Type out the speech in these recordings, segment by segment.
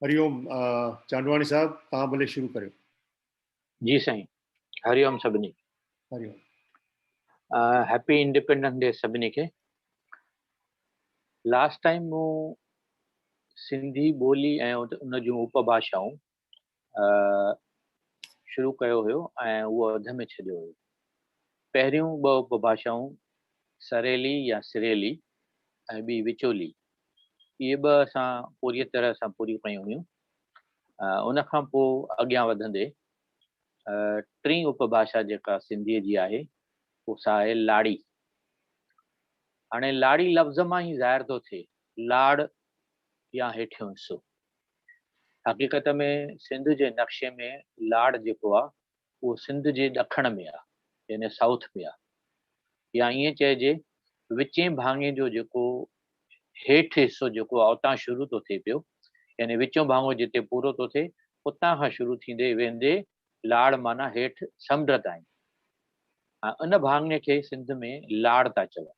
हरिओम। चांदवानी साहब, तव्हां भले शुरू करियो। जी साईं, हरिओम सभिनी। हरिओम। हैप्पी इंडिपेंडेंस डे सभिनी खे। लास्ट टाइम मूं सिंधी ॿोली ऐं उन जूं उपभाषाऊं शुरू कयो हुयो ऐं उहो अध में छॾियो हुयो। पहिरियूं ॿ उपभाषाऊं सरेली या सिरेली ऐं ॿी विचोली, इहे ॿ असां पूरी तरह सां पूरी कयूं हुयूं। उन खां पोइ अॻियां वधंदे टीं उपभाषा जेका सिंधीअ जी आहे उहा आहे लाड़ी। हाणे लाड़ी लफ़्ज़ मां ई ज़ाहिर थो थिए लाड़ या हेठियों हिसो। हक़ीक़त में सिंध जे नक्शे में लाड़ जेको आहे उहो सिंध जे ॾखण में आहे, यानी साउथ में आहे, या ईअं चइजे विचें भाङे जो जेको हेठि हिसो जेको आहे उतां शुरू थो थिए पियो, यानी विचों भाङो जिते पूरो थो थिए उतां खां शुरू थींदे वेंदे लाड़ माना हेठि समुंड ताईं। उन भाङे खे सिंध में लाड़ था चवनि।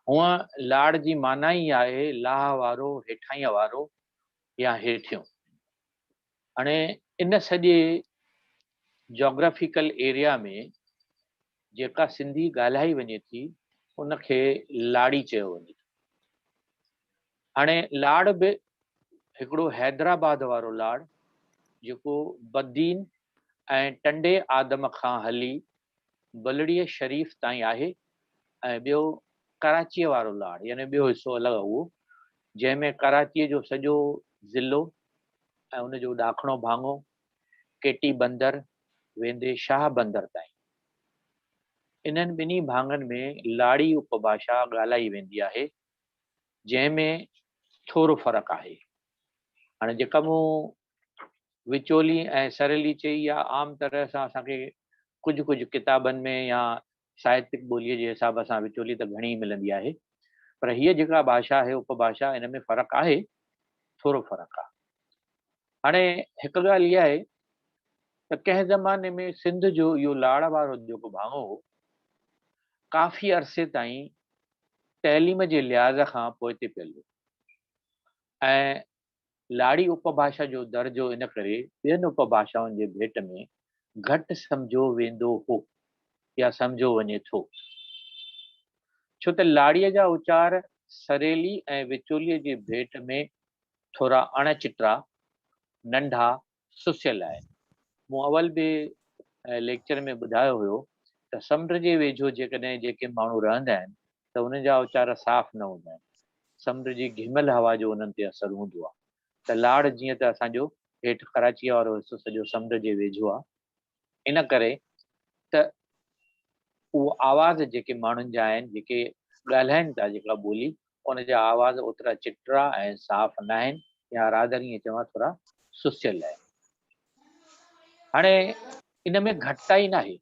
हूअं लाड़ जी माना ई आहे लाह वारो, हेठाईअ वारो या हेठियों। हाणे इन सॼे जोग्राफिकल एरिया में जेका सिंधी ॻाल्हाई वञे थी उनखे लाड़ी चयो वञे थो। हाणे लाड़ बि हिकिड़ो हैदराबाद वारो लाड़ जेको बदीन ऐं टंडे आदम खां हली बलड़ीअ शरीफ़ ताईं आहे, ऐं ॿियो कराचीअ वारो लाड़ यानी ॿियो हिसो अलॻि उहो, जंहिंमें कराचीअ जो सॼो ज़िलो ऐं उनजो ॾाखणो भाङो केटी बंदर वेंदे शाह बंदर ताईं। इन्हनि ॿिन्ही भाङनि में लाड़ी उपभाषा ॻाल्हाई वेंदी आहे, जंहिंमें थोरो फ़र्क़ु आहे। हाणे जेका मूं विचोली ऐं सरेली चई आहे, आम तरह सां असांखे कुझु कुझु किताबनि में या साहित्यिक ॿोलीअ जे हिसाब सां विचोली त घणी मिलंदी आहे, पर हीअ जेका भाषा आहे उपभाषा, इन में फ़र्क़ु आहे, थोरो फ़र्क़ु आहे। हाणे हिकु ॻाल्हि इहा आहे त कंहिं ज़माने में सिंध जो इहो लाड़ वारो जेको भाङो हो काफ़ी अरसे ताईं तइलीम जे लिहाज़ खां पोइते पियल हो, ऐं लाड़ी उपभाषा जो दर्जो इन करे ॿियनि उपभाषाउनि जे भेट में घटि सम्झो वेंदो हो या सम्झो वञे थो, छो त लाड़ीअ जा उचार सरेली ऐं विचोलीअ जे भेट में थोरा अणचिटा, नंढा, सुसियल आहिनि। मूं अवल बि लेक्चर में ॿुधायो हुयो त समुंड जे वेझो जेकॾहिं जेके माण्हू रहंदा आहिनि त उन जा उचार साफ़ न हूंदा आहिनि। समुंड जी घिमल हवा जो उन्हनि ते असरु हूंदो आहे। त लाड़ जीअं त असांजो हेठि कराचीअ वारो हिसो सॼो समुंड जे वेझो आहे, इन करे त उहो आवाज़ जेके माण्हुनि जा आहिनि जेके ॻाल्हाइनि था जेका ॿोली, उन जा आवाज़ ओतिरा चिटरा ऐं साफ़ न आहिनि, या रादर ईअं चवां थोरा सुसियल आहिनि। हाणे इन में घटिताई न आहे,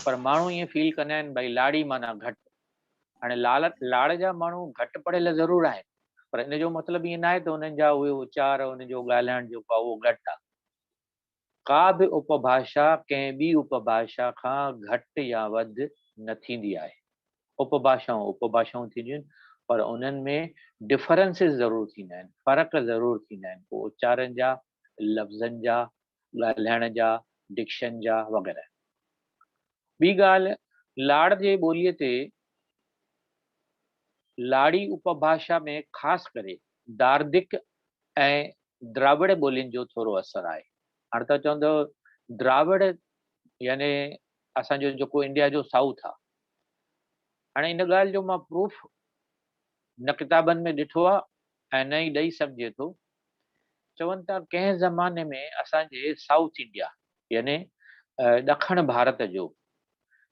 पर माण्हू ईअं फील कंदा आहिनि भई लाड़ी माना घटि। हाणे लाड़ जा माण्हू घटि पढ़ियल ज़रूरु आहिनि, पर इन जो मतिलबु ईअं न आहे त उन्हनि जा उहे उचार, उनजो ॻाल्हाइण जेको आहे उहो घटि आहे। का बि उपभाषा कंहिं ॿी उपभाषा खां घटि या वधि न थींदी आहे। उपभाषाऊं थींदियूं आहिनि, पर उन्हनि में डिफरेंसिस ज़रूरु थींदा आहिनि, फ़र्क़ु ज़रूरु थींदा आहिनि, पोइ उचारनि जा, लफ़्ज़नि जा, ॻाल्हाइण जा, डिक्शन जा वग़ैरह। ॿी ॻाल्हि, लाड़ जे ॿोलीअ ते लाड़ी उपभाषा में ख़ासि करे दार्दिक ऐं द्राविड़ ॿोलियुनि जो थोरो असरु आहे। हाणे त चवंदो द्राविड़ यानी असांजो जेको इंडिया जो साउथ आहे। हाणे इन ॻाल्हि जो मां प्रूफ न किताबनि में ॾिठो आहे ऐं न ई ॾेई सघिजे थो। चवनि था कंहिं ज़माने में असांजे साउथ इंडिया यानी ॾखण भारत जो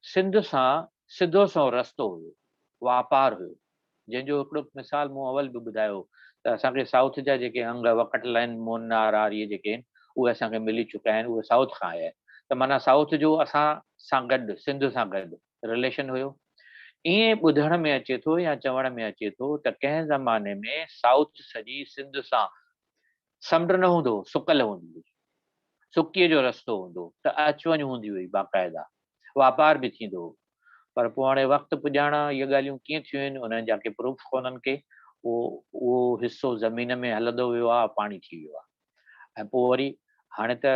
सिंध सां सिधो सो रस्तो हुयो, वापारु हुयो, जंहिंजो हिकिड़ो मिसाल मूं अवल बि ॿुधायो त असांखे साउथ जा जेके अंग वकटल आहिनि, मुन्नार इहे जेके आहिनि, उहे असांखे मिली चुका आहिनि, उहे साउथ खां आया आहिनि। त माना साउथ जो असां सां गॾु, सिंध सां गॾु रिलेशन हुयो। ईअं ॿुधण में अचे थो या चवण में अचे थो त कंहिं ज़माने में साउथ सॼी सिंध सां समुंड न हूंदो, सुकल हूंदी हुई, सुकीअ जो रस्तो हूंदो, त अचु वञु हूंदी हुई बाक़ाइदा, वापार बि थींदो हो। पर पोइ हाणे वक़्तु पुॼाणा इहे ॻाल्हियूं कीअं थियूं आहिनि, उन्हनि जा के प्रूफ कोन्हनि के, उहो हिसो ज़मीन में हलंदो वियो आहे, पाणी थी वियो आहे। ऐं पोइ वरी हाणे त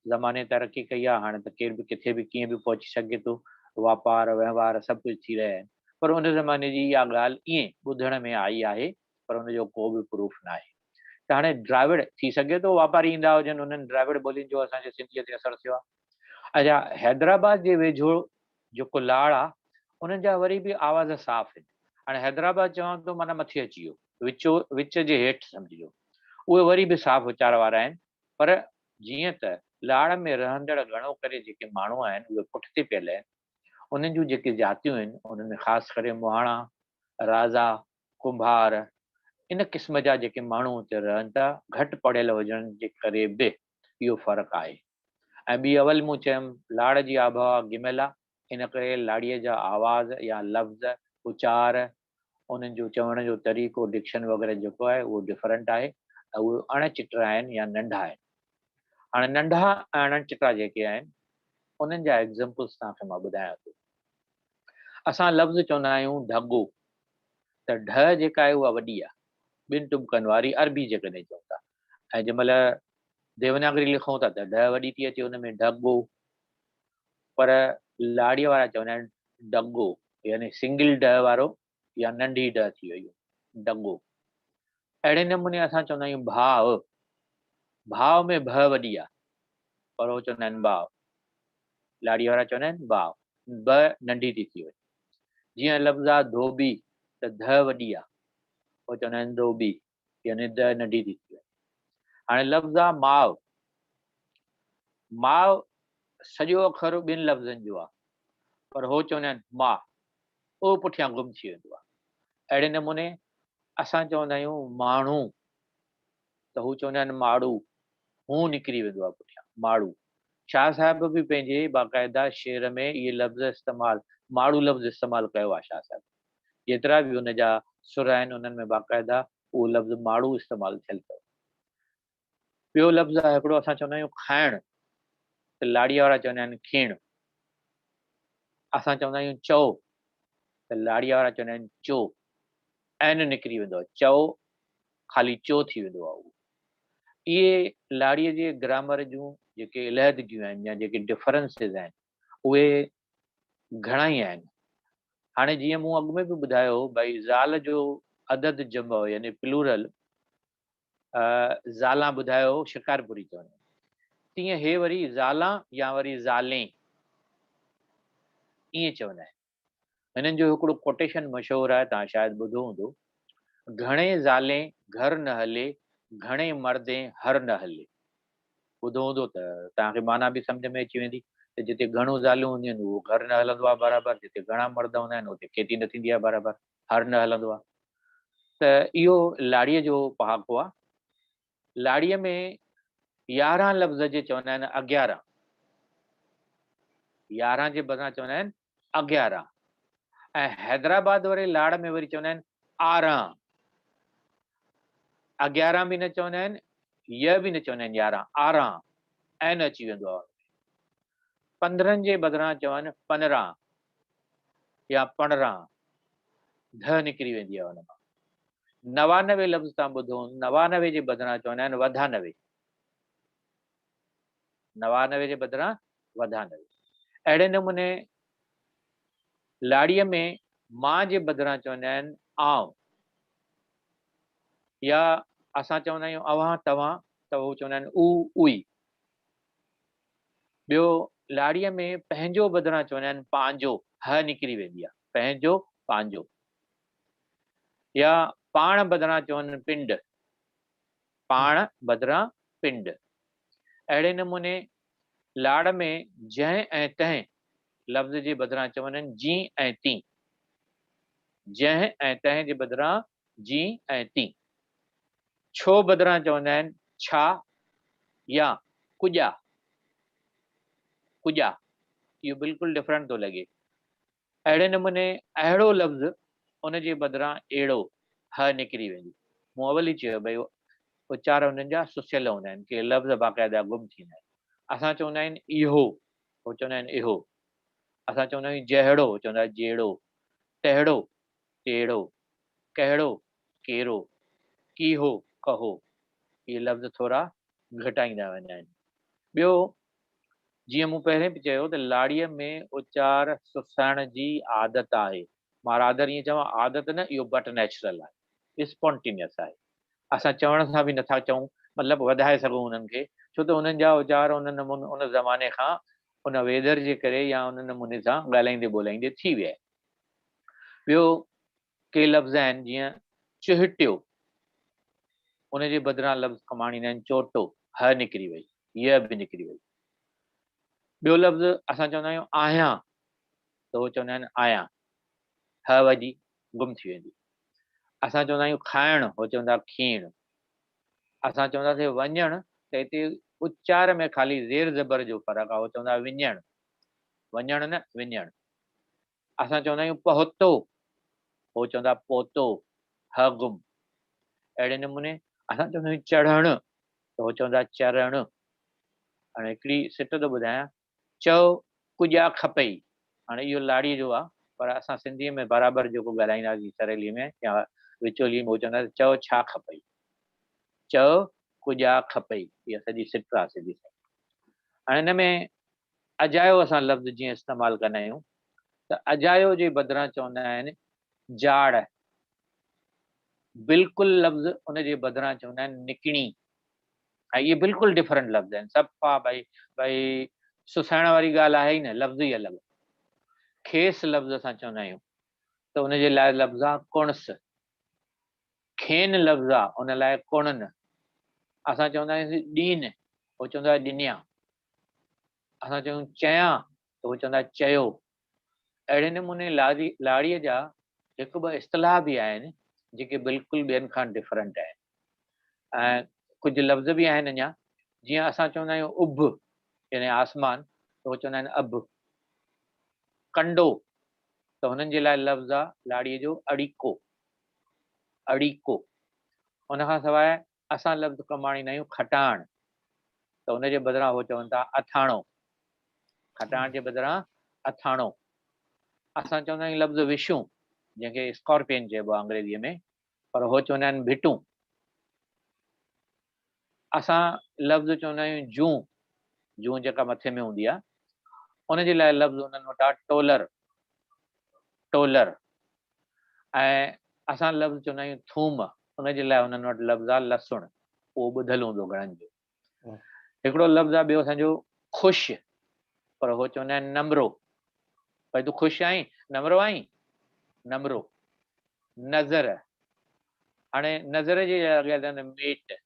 ज़माने तरक़ी कई आहे, हाणे त केरु बि किथे बि कीअं बि पहुची सघे थो, वापार वहिंवार सभु कुझु थी रहिया आहिनि। पर उन ज़माने जी इहा ॻाल्हि ईअं ॿुधण में आई आहे, पर उनजो को बि प्रूफ न आहे। त हाणे द्राविड़ थी सघे थो वापारी ईंदा हुजनि, उन्हनि द्राविड़ ॿोलियुनि जो असांजे सिंधीअ ते असरु थियो आहे। अच्छा, हैदराबाद जे वेझो जेको लाड़ आहे, उन्हनि जा वरी बि आवाज़ साफ़ आहिनि। हाणे हैदराबाद चवां थो माना मथे अची वियो, विच जे हेठि सम्झिजो। उहे वरी बि साफ़ वीचार वारा आहिनि, पर जीअं त लाड़ में रहंदड़ घणो करे जेके माण्हू आहिनि उहे पुठिते पियल आहिनि। उन्हनि जूं जेके जातियूं आहिनि, उन्हनि में ख़ासि करे मुहाणा, राजा, कुंभार, इन क़िस्म जा जेके माण्हू हुते रहनि था, घटि पढ़ियल हुजण जे करे बि इहो फ़र्क़ु आहे। ऐं ॿी अवल मूं चयुमि, लाड़ जी आबहवा गिमियल आहे, इन करे लाड़ीअ जा आवाज़ या लफ़्ज़, उचार, उन्हनि जो चवण जो तरीक़ो, डिक्शन वग़ैरह जेको आहे उहो डिफरेंट आहे, ऐं उहे अणचिटा आहिनि या नंढा आहिनि। हाणे नंढा ऐं अणचिटा जेके आहिनि, उन्हनि जा एग्ज़ाम्पल्स तव्हांखे मां ॿुधायां थो। असां लफ़्ज़ चवंदा आहियूं ढॻो, त ढ जेका आहे उहा वॾी आहे, ॿिनि टुॿकनि वारी, अरबी जेकॾहिं चऊं था। ऐं जंहिं महिल देवनागरी लिखूं था त ढ वॾी थी अचे, हुन में ढॻो। पर लाड़ीअ वारा चवंदा आहिनि डॻो, यानी सिंगल ढ वारो या नंढी ढ थी वई डॻो। अहिड़े नमूने असां चवंदा आहियूं भाव, भाव में भ वॾी आहे, पर उहो चवंदा आहिनि भाव। लाड़ीअ वारा चवंदा आहिनि भाव, ब नंढी थी वई। जीअं लफ़्ज़ आहे धोबी, त ध वॾी आहे, उहो चवंदा आहिनि धोबी, यानी द नंढी थी वई। हाणे लफ़्ज़ आहे माव, माव सॼो अखर ॿिनि लफ़्ज़नि जो आहे, पर उहो चवंदा आहिनि मां, उहो पुठियां गुम थी वेंदो आहे। अहिड़े नमूने असां चवंदा आहियूं माण्हू, त हू चवंदा आहिनि माड़ू, हू निकिरी वेंदो आहे पुठियां, माड़ू। शाह साहिब बि पंहिंजे बाक़ाइदा शेर में इहे लफ़्ज़ इस्तेमालु, माड़ू लफ़्ज़ इस्तेमालु कयो आहे शाह साहिब। जेतिरा बि हुन जा सुर आहिनि, उन्हनि में बाक़ाइदा उहो लफ़्ज़ माड़ू इस्तेमालु थियल अथव। ॿियो लफ़्ज़ आहे हिकिड़ो, असां चवंदा आहियूं खाइण, त लाड़ीअ वारा चवंदा आहिनि खीण। असां चवंदा आहियूं चओ, त लाड़ीअ वारा चवंदा आहिनि चो, ऐन निकिरी वेंदो आहे, चओ ख़ाली चो थी वेंदो आहे उहो। इहे लाड़ीअ जे ग्रामर जूं जेके अलहदगियूं आहिनि या जेके डिफरेंसिस आहिनि, उहे घणा ई आहिनि। हाणे जीअं मूं अॻु में बि ॿुधायो भई ज़ाल जो अदद जमो यानी प्लूरल, ज़ालां ॿुधायो शिकारपुरी चवंदा आहिनि, तीअं हे वरी ज़ालां या वरी ज़ालें ईअं चवंदा आहिनि। हिननि जो हिकिड़ो कोटेशन मशहूरु आहे, तव्हां शायदि ॿुधो हूंदो, घणे ज़ालें घर न हले, घणे मर्दे हर न हले। ॿुधो हूंदो त तव्हांखे माना बि सम्झ में अची वेंदी, त जिते घणियूं ज़ालियूं हूंदियूं आहिनि उहो घर न हलंदो आहे बराबरि, जिते घणा मर्द हूंदा आहिनि उते खेती न थींदी आहे बराबरि, हर न हलंदो आहे। त इहो लाड़ीअ जो पहाको आहे। लाड़ीअ में 11 लफ़्ज़ जे चवंदा आहिनि 11, 11 जे बदिरां चवंदा आहिनि 11। ऐं हैदराबाद वारे लाड़ में वरी चवंदा आहिनि 12, 11 बि न चवंदा आहिनि, य बि न चवंदा आहिनि 11, 12 ऐं न अची वेंदो आहे। 15 जे बदिरां चवनि 15 या 15, ध निकिरी वेंदी आहे हुन मां। 99 लफ़्ज़ तव्हां ॿुधो, 99 जे बदिरां चवंदा आहिनि वधानवे, 99 जे बदिरां वधानवे। अहिड़े नमूने लाड़ीअ में मां जे बदिरां चवंदा आहिनि आउं, या असां चवंदा आहियूं अव्हां तव्हां, त उहो चवंदा आहिनि ऊ उई। ॿियो लाड़ीअ में पंहिंजो बदिरां चवंदा आहिनि पंहिंजो, ह निकिरी वेंदी आहे, पंहिंजो पंहिंजो। या पाण बदिरां चवनि पिंड, पाण बदिरां पिंड। अहिड़े नमूने लाड़ में जंहिं ऐं तंहिं लफ़्ज़ जे बदिरां चवंदा आहिनि जी ऐं ती, जंहिं ऐं तंहिं जे बदिरां जी ऐं ती। छो बदिरां चवंदा आहिनि छा या कुॼा, कुॼा, इहो बिल्कुलु डिफरेंट थो लॻे। अहिड़े नमूने अहिड़ो लफ़्ज़, उन जे बदिरां अहिड़ो, ह निकिरी वेंदी। मूं अवल ई चयो भई उचार हुननि जा सुसियल हूंदा आहिनि, के लफ़्ज़ बाक़ाइदा गुम थींदा आहिनि। असां चवंदा आहिनि इहो, उहो चवंदा आहिनि इहो। असां चवंदा आहियूं जहिड़ो, चवंदा जहिड़ो, तहिड़ो, टेढ़ो, कहिड़ो, केरो, कीहो, कहो, ये लफ़्ज़ थोड़ा घटाईंदा वेंदा आहिनि। ॿियो, जीअं मूं पहिरें बि चयो त लाड़ीअ में उचार सुसाइण जी आदत आहे। मां रादर ईअं चवां, आदत न, इहो बट नेचुरल आहे, स्पॉन्टेनियस आहे। असां चवण सां बि नथा चऊं, मतिलबु वधाए सघूं उन्हनि खे, छो त उन्हनि जा उचार उन नमूने उन ज़माने खां उन वेदर जे करे या उन नमूने सां ॻाल्हाईंदे ॿोलाईंदे थी विया आहिनि। ॿियो, के लफ़्ज़ आहिनि जीअं चिहिटियो, उनजे बदिरां लफ़्ज़ कमाणींदा आहिनि चोटो, ह निकिरी वई, य बि निकिरी वई। ॿियो लफ़्ज़ असां चवंदा आहियूं आहियां, त उहो चवंदा आहिनि आहियां, ह वॼी गुम थी वेंदी। असां चवंदा आहियूं खाइणु, उहो चवंदा खीण। असां चवंदासीं वञणु, त हिते उचार में ख़ाली ज़ेर ज़बर जो फ़र्क़ु आहे, उहो चवंदा विञणु, वञणु न विञणु। असां चवंदा आहियूं पहुतो, उहो चवंदा पोतो, ह गुम। अहिड़े नमूने असां चवंदा आहियूं चढ़णु, त उहो चवंदा चरणु। हाणे हिकिड़ी सिट थो ॿुधायां, चओ कुॼा खपई। हाणे इहो लाड़ीअ जो आहे, पर असां सिंधीअ में बराबरि जेको ॻाल्हाईंदासीं सरेली में या विचोली में, उहो चवंदासीं चओ छा खपई, चओ कुॼा खपई। इहा सॼी सिट आहे सिधी। हाणे हिन में अजायो असां लफ़्ज़ जीअं इस्तेमालु कंदा आहियूं, त अजायो जे बदिरां चवंदा आहिनि जाड़। बिल्कुलु लफ़्ज़ उनजे बदिरां चवंदा आहिनि निकिणी। ऐं इहे बिल्कुलु डिफरेंट लफ़्ज़ आहिनि, सफ़ा भई सुसाइण वारी ॻाल्हि आहे ई न, लफ़्ज़ ई अलॻि। खेसि लफ़्ज़ असां चवंदा आहियूं, त उनजे लाइ लफ़्ज़ आहे कुणस। खेनि लफ़्ज़ आहे, उन लाइ कुणन। असां चवंदा आहियूं ॾीन, उहो चवंदो आहे ॾिनिया। असां चयूं चयां, त उहो चवंदा चयो। अहिड़े नमूने लाड़ीअ जा हिकु ॿ इस्तिलाह बि आहिनि जेके बिल्कुलु ॿियनि खां डिफरेंट आहिनि। ऐं कुझु लफ़्ज़ बि आहिनि अञा, जीअं असां चवंदा आहियूं उभ, यानी आसमान, त उहो चवंदा आहिनि अभ। कंडो, त हुननि जे लाइ लफ़्ज़ आहे लाड़ीअ जो अड़ीको, अड़ीको। उन खां सवाइ असां लफ़्ज़ कमाणींदा आहियूं खटाण, त उनजे बदिरां उहो चवनि था अथाणो। खटाण जे बदिरां अथाणो। असां चवंदा आहियूं लफ़्ज़ विशू, जंहिंखे स्कॉर्पियन चइबो आहे अंग्रेजीअ में, पर उहो चवंदा आहिनि भिटूं। असां लफ़्ज़ चवंदा आहियूं जूं, जूं जेका मथे में हूंदी आहे, उनजे लाइ लफ़्ज़ उन्हनि वटि आहे टोलर, टोलर। ऐं असां लफ़्ज़ चवंदा आहियूं थूम, उनजे लाइ उन्हनि वटि लफ़्ज़ आहे लसुण, उहो ॿुधलु हूंदो घणनि जो। हिकिड़ो लफ़्ज़ आहे ॿियो असांजो ख़ुशि, पर उहो चवंदा आहिनि नमरो। भई तूं ख़ुशि आहीं, नमरो आहीं, नमरो। नज़र, हाणे नज़र जे अॻियां मेट।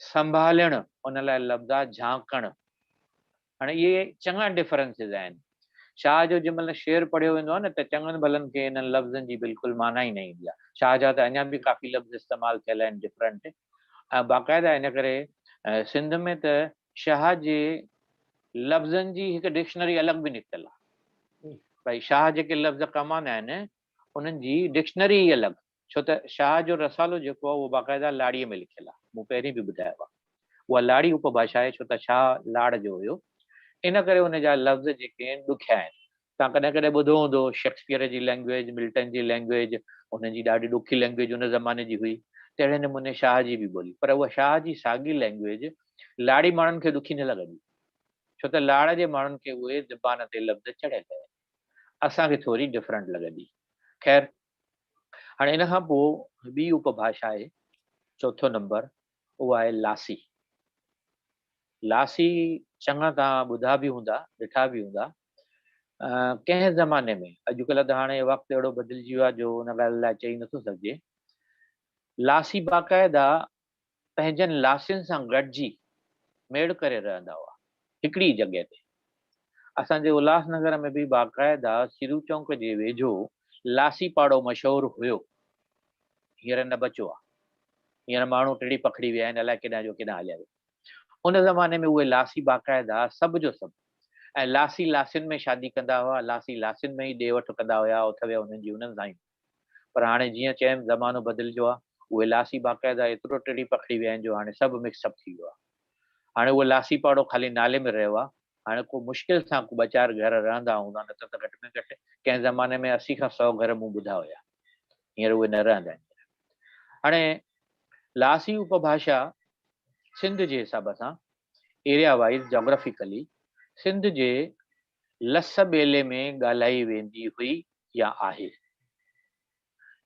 संभालणु, उन लाइ लफ़्ज़ आहे झांकणु। हाणे इहे चङा डिफरेंसिस आहिनि। शाह जो जंहिं महिल शेर पढ़ियो वेंदो आहे न, त चङनि भलनि खे इन्हनि लफ़्ज़नि जी बिल्कुलु माना ई न ईंदी आहे। शाह जा त अञा बि काफ़ी लफ़्ज़ इस्तेमालु थियल आहिनि डिफरेंट। ऐं बाक़ाइदा इन करे सिंध में त शाह जे लफ़्ज़नि जी हिकु डिक्शनरी अलॻि बि निकितल आहे। भई शाह जेके लफ़्ज़ कमाईंदा आहिनि, उन्हनि जी डिक्शनरी ई अलॻि। छो त शाह जो रसालो जेको आहे उहो बाक़ाइदा लाड़ीअ में लिखियलु आहे, मूं पहिरीं बि ॿुधायो आहे। उहा लाड़ी उपभाषा आहे, छो त शाह लाड़ जो हुयो, इन करे उनजा लफ़्ज़ जेके आहिनि ॾुखिया आहिनि। तव्हां कॾहिं कॾहिं ॿुधो हूंदो शेक्सपियर जी लैंग्वेज, मिल्टन जी लैंग्वेज, उनजी ॾाढी ॾुखी लैंग्वेज उन ज़माने जी हुई। तहिड़े नमूने शाह जी बि ॿोली, पर उहा शाह जी साॻी लैंग्वेज लाड़ी माण्हुनि खे ॾुखी न लॻंदी, छो त लाड़ जे माण्हुनि खे उहे ज़बान ते लफ़्ज़ चढ़ियल आहिनि। असांखे थोरी डिफरेंट लॻंदी। ख़ैर, हाणे इन खां पोइ ॿी उपभाषा आहे, चोथों नंबर, उहा आहे लासी। लासी चङा तव्हां ॿुधा बि हूंदा, ॾिठा बि हूंदा। कंहिं ज़माने में, अॼुकल्ह त हाणे वक़्तु अहिड़ो बदिलिजी वियो आहे जो उन ॻाल्हि लाइ चई नथो सघिजे। लासी बाक़ाइदा पंहिंजनि लासियुनि सां गॾिजी मेड़ करे रहंदा हुआ हिकिड़ी जॻह ते। असांजे उल्हासनगर में बि बाक़ाइदा सिरू चौक जे वेझो लासी पाड़ो मशहूरु हुयो। हींअर न बचियो आहे, हींअर माण्हू टिड़ी पखड़ी विया आहिनि, अलाए केॾां जो केॾां हलिया विया। उन ज़माने में उहे लासी बाक़ाइदा सभु जो सभु, ऐं लासी लासियुनि में शादी कंदा हुआ, लासी लासियुनि में ई ॾे वठि कंदा हुआ, उथवे उन्हनि जी उन्हनि सां ई। पर हाणे जीअं चयमि ज़मानो बदिलिजो आहे, उहे लासी बाक़ाइदा एतिरो टिड़ी पखड़ी विया आहिनि जो हाणे सभु मिक्सअप थी वियो आहे। हाणे उहो लासी पाड़ो ख़ाली नाले में रहियो आहे। हाणे को मुश्किल सां को ॿ चारि घर रहंदा हूंदा, न त घटि में घटि कंहिं ज़माने में 80 खां 100 घर मूं ॿुधा हुया। हींअर उहे न रहंदा आहिनि। हाणे लासी उपभाषा सिंध जे हिसाब सां एरिया वाइज जोग्राफिकली सिंध जे लस ॿेले में ॻाल्हाई वेंदी हुई या आहे।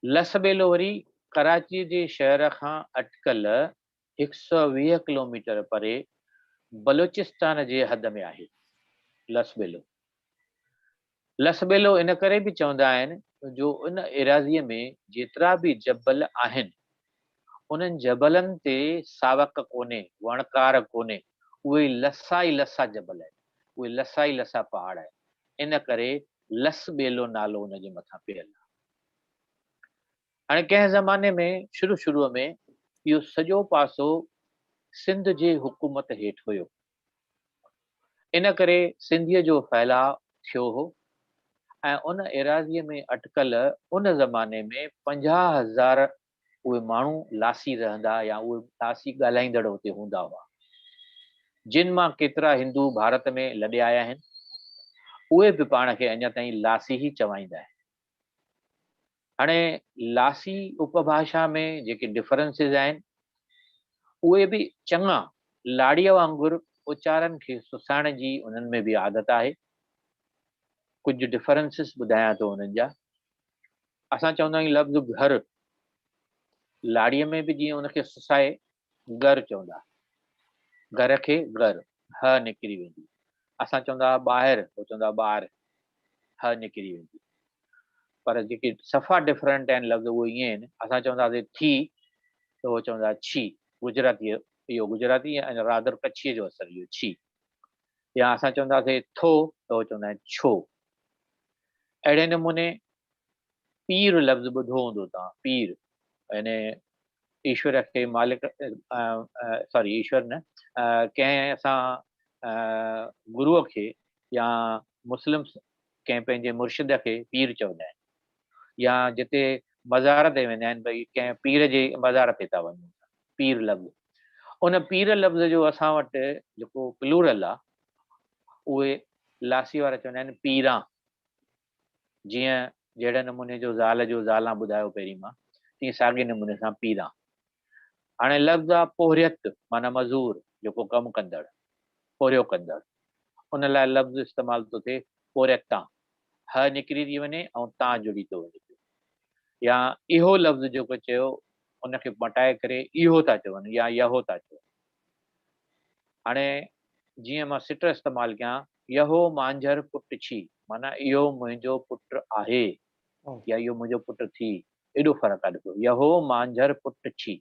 लस ॿेलो वरी कराची जे शहर खां अटकल 120 किलोमीटर परे बलूचिस्तान जे हद में आहे। लस ॿेलो इन करे बि चवंदा आहिनि जो उन एराज़ीअ में जेतिरा बि जबल आहिनि उन्हनि जबलनि ते सावक कोन्हे, वणकार कोन्हे, उहे लसा ई लसा जबल आहिनि, उहे लसा ई लसा पहाड़ आहिनि। इन करे लस ॿेलो नालो उनजे मथां पियल आहे। हाणे कंहिं ज़माने में शुरूअ में इहो सॼो पासो सिंध जे हुकूमत हेठि हुयो। इन करे सिंधीअ जो फैलाव थियो हो ऐं उन एराज़ीअ में अटकल उन ज़माने में 50,000 उहे माण्हू लासी रहंदा या उहे लासी ॻाल्हाईंदड़ हुते हूंदा हुआ, जिन मां केतिरा हिंदू भारत में लॾे आया आहिनि। उहे बि पाण खे अञा ताईं लासी ई चवाईंदा आहिनि। हाणे लासी उपभाषा में जेके डिफरेंसिस आहिनि उहे बि चङा लाड़ीअ वांगुरु उचारनि खे सुसाइण जी उन्हनि में बि आदत आहे। कुझु डिफरेंसिस ॿुधायां थो उन्हनि जा। असां चवंदा आहियूं लफ़्ज़ घर, लाड़ीअ में बि जीअं उनखे सुसाए घर चवंदा, घर खे घर, ह निकिरी वेंदी। असां चवंदा ॿाहिरि, उहो चवंदा ॿाहिरि, ह निकिरी वेंदी। पर जेके सफ़ा डिफरेंट आहिनि लफ़्ज़ उहे ईअं आहिनि। असां चवंदासीं थी त उहो चवंदा छी, गुजराती, इहो गुजराती ऐं रादर कच्छीअ जो असरु इहो छी। या असां चवंदासीं थो त उहो चवंदा आहिनि छो। अहिड़े नमूने पीर लफ़्ज़ ॿुधो हूंदो तव्हां, पीर यानी ईश्वर खे मालिक, सॉरी ईश्वर न, कंहिं असां गुरूअ खे या मुस्लिम कंहिं पंहिंजे मुर्शिद खे पीर चवंदा आहिनि। या जिते मज़ार ते वेंदा आहिनि, भई कंहिं पीर जे मज़ार ते था वञूं, पीर लफ़्ज़। उन पीर लफ़्ज़ जो असां वटि जेको प्लूरल आहे उहे लासी वारा चवंदा आहिनि पीरां। जीअं जहिड़े नमूने जो ज़ालां ॿुधायो पहिरीं मां, तीअं साॻे नमूने सां पीरां। हाणे लफ़्ज़ आहे पोहरियत, माना मज़ूर, जेको कमु कंदड़, पोरियो कंदड़। उन लाइ लफ़्ज़ इस्तेमालु थो थिए पोरियतां, ह निकिरी थी वञे ऐं तां जुड़ी थो वञे। या इहो लफ़्ज़ जेको चयो उनखे मटाए करे इहो था चवनि या यहो था चवनि। हाणे जीअं मां सिट इस्तेमालु कयां, यहो मांझर पुट छी, माना इहो मुंहिंजो पुटु आहे या इहो मुंहिंजो पुटु थी। एॾो फ़र्क़ु आहे ॾिसो, यहो मांझर पुट छी,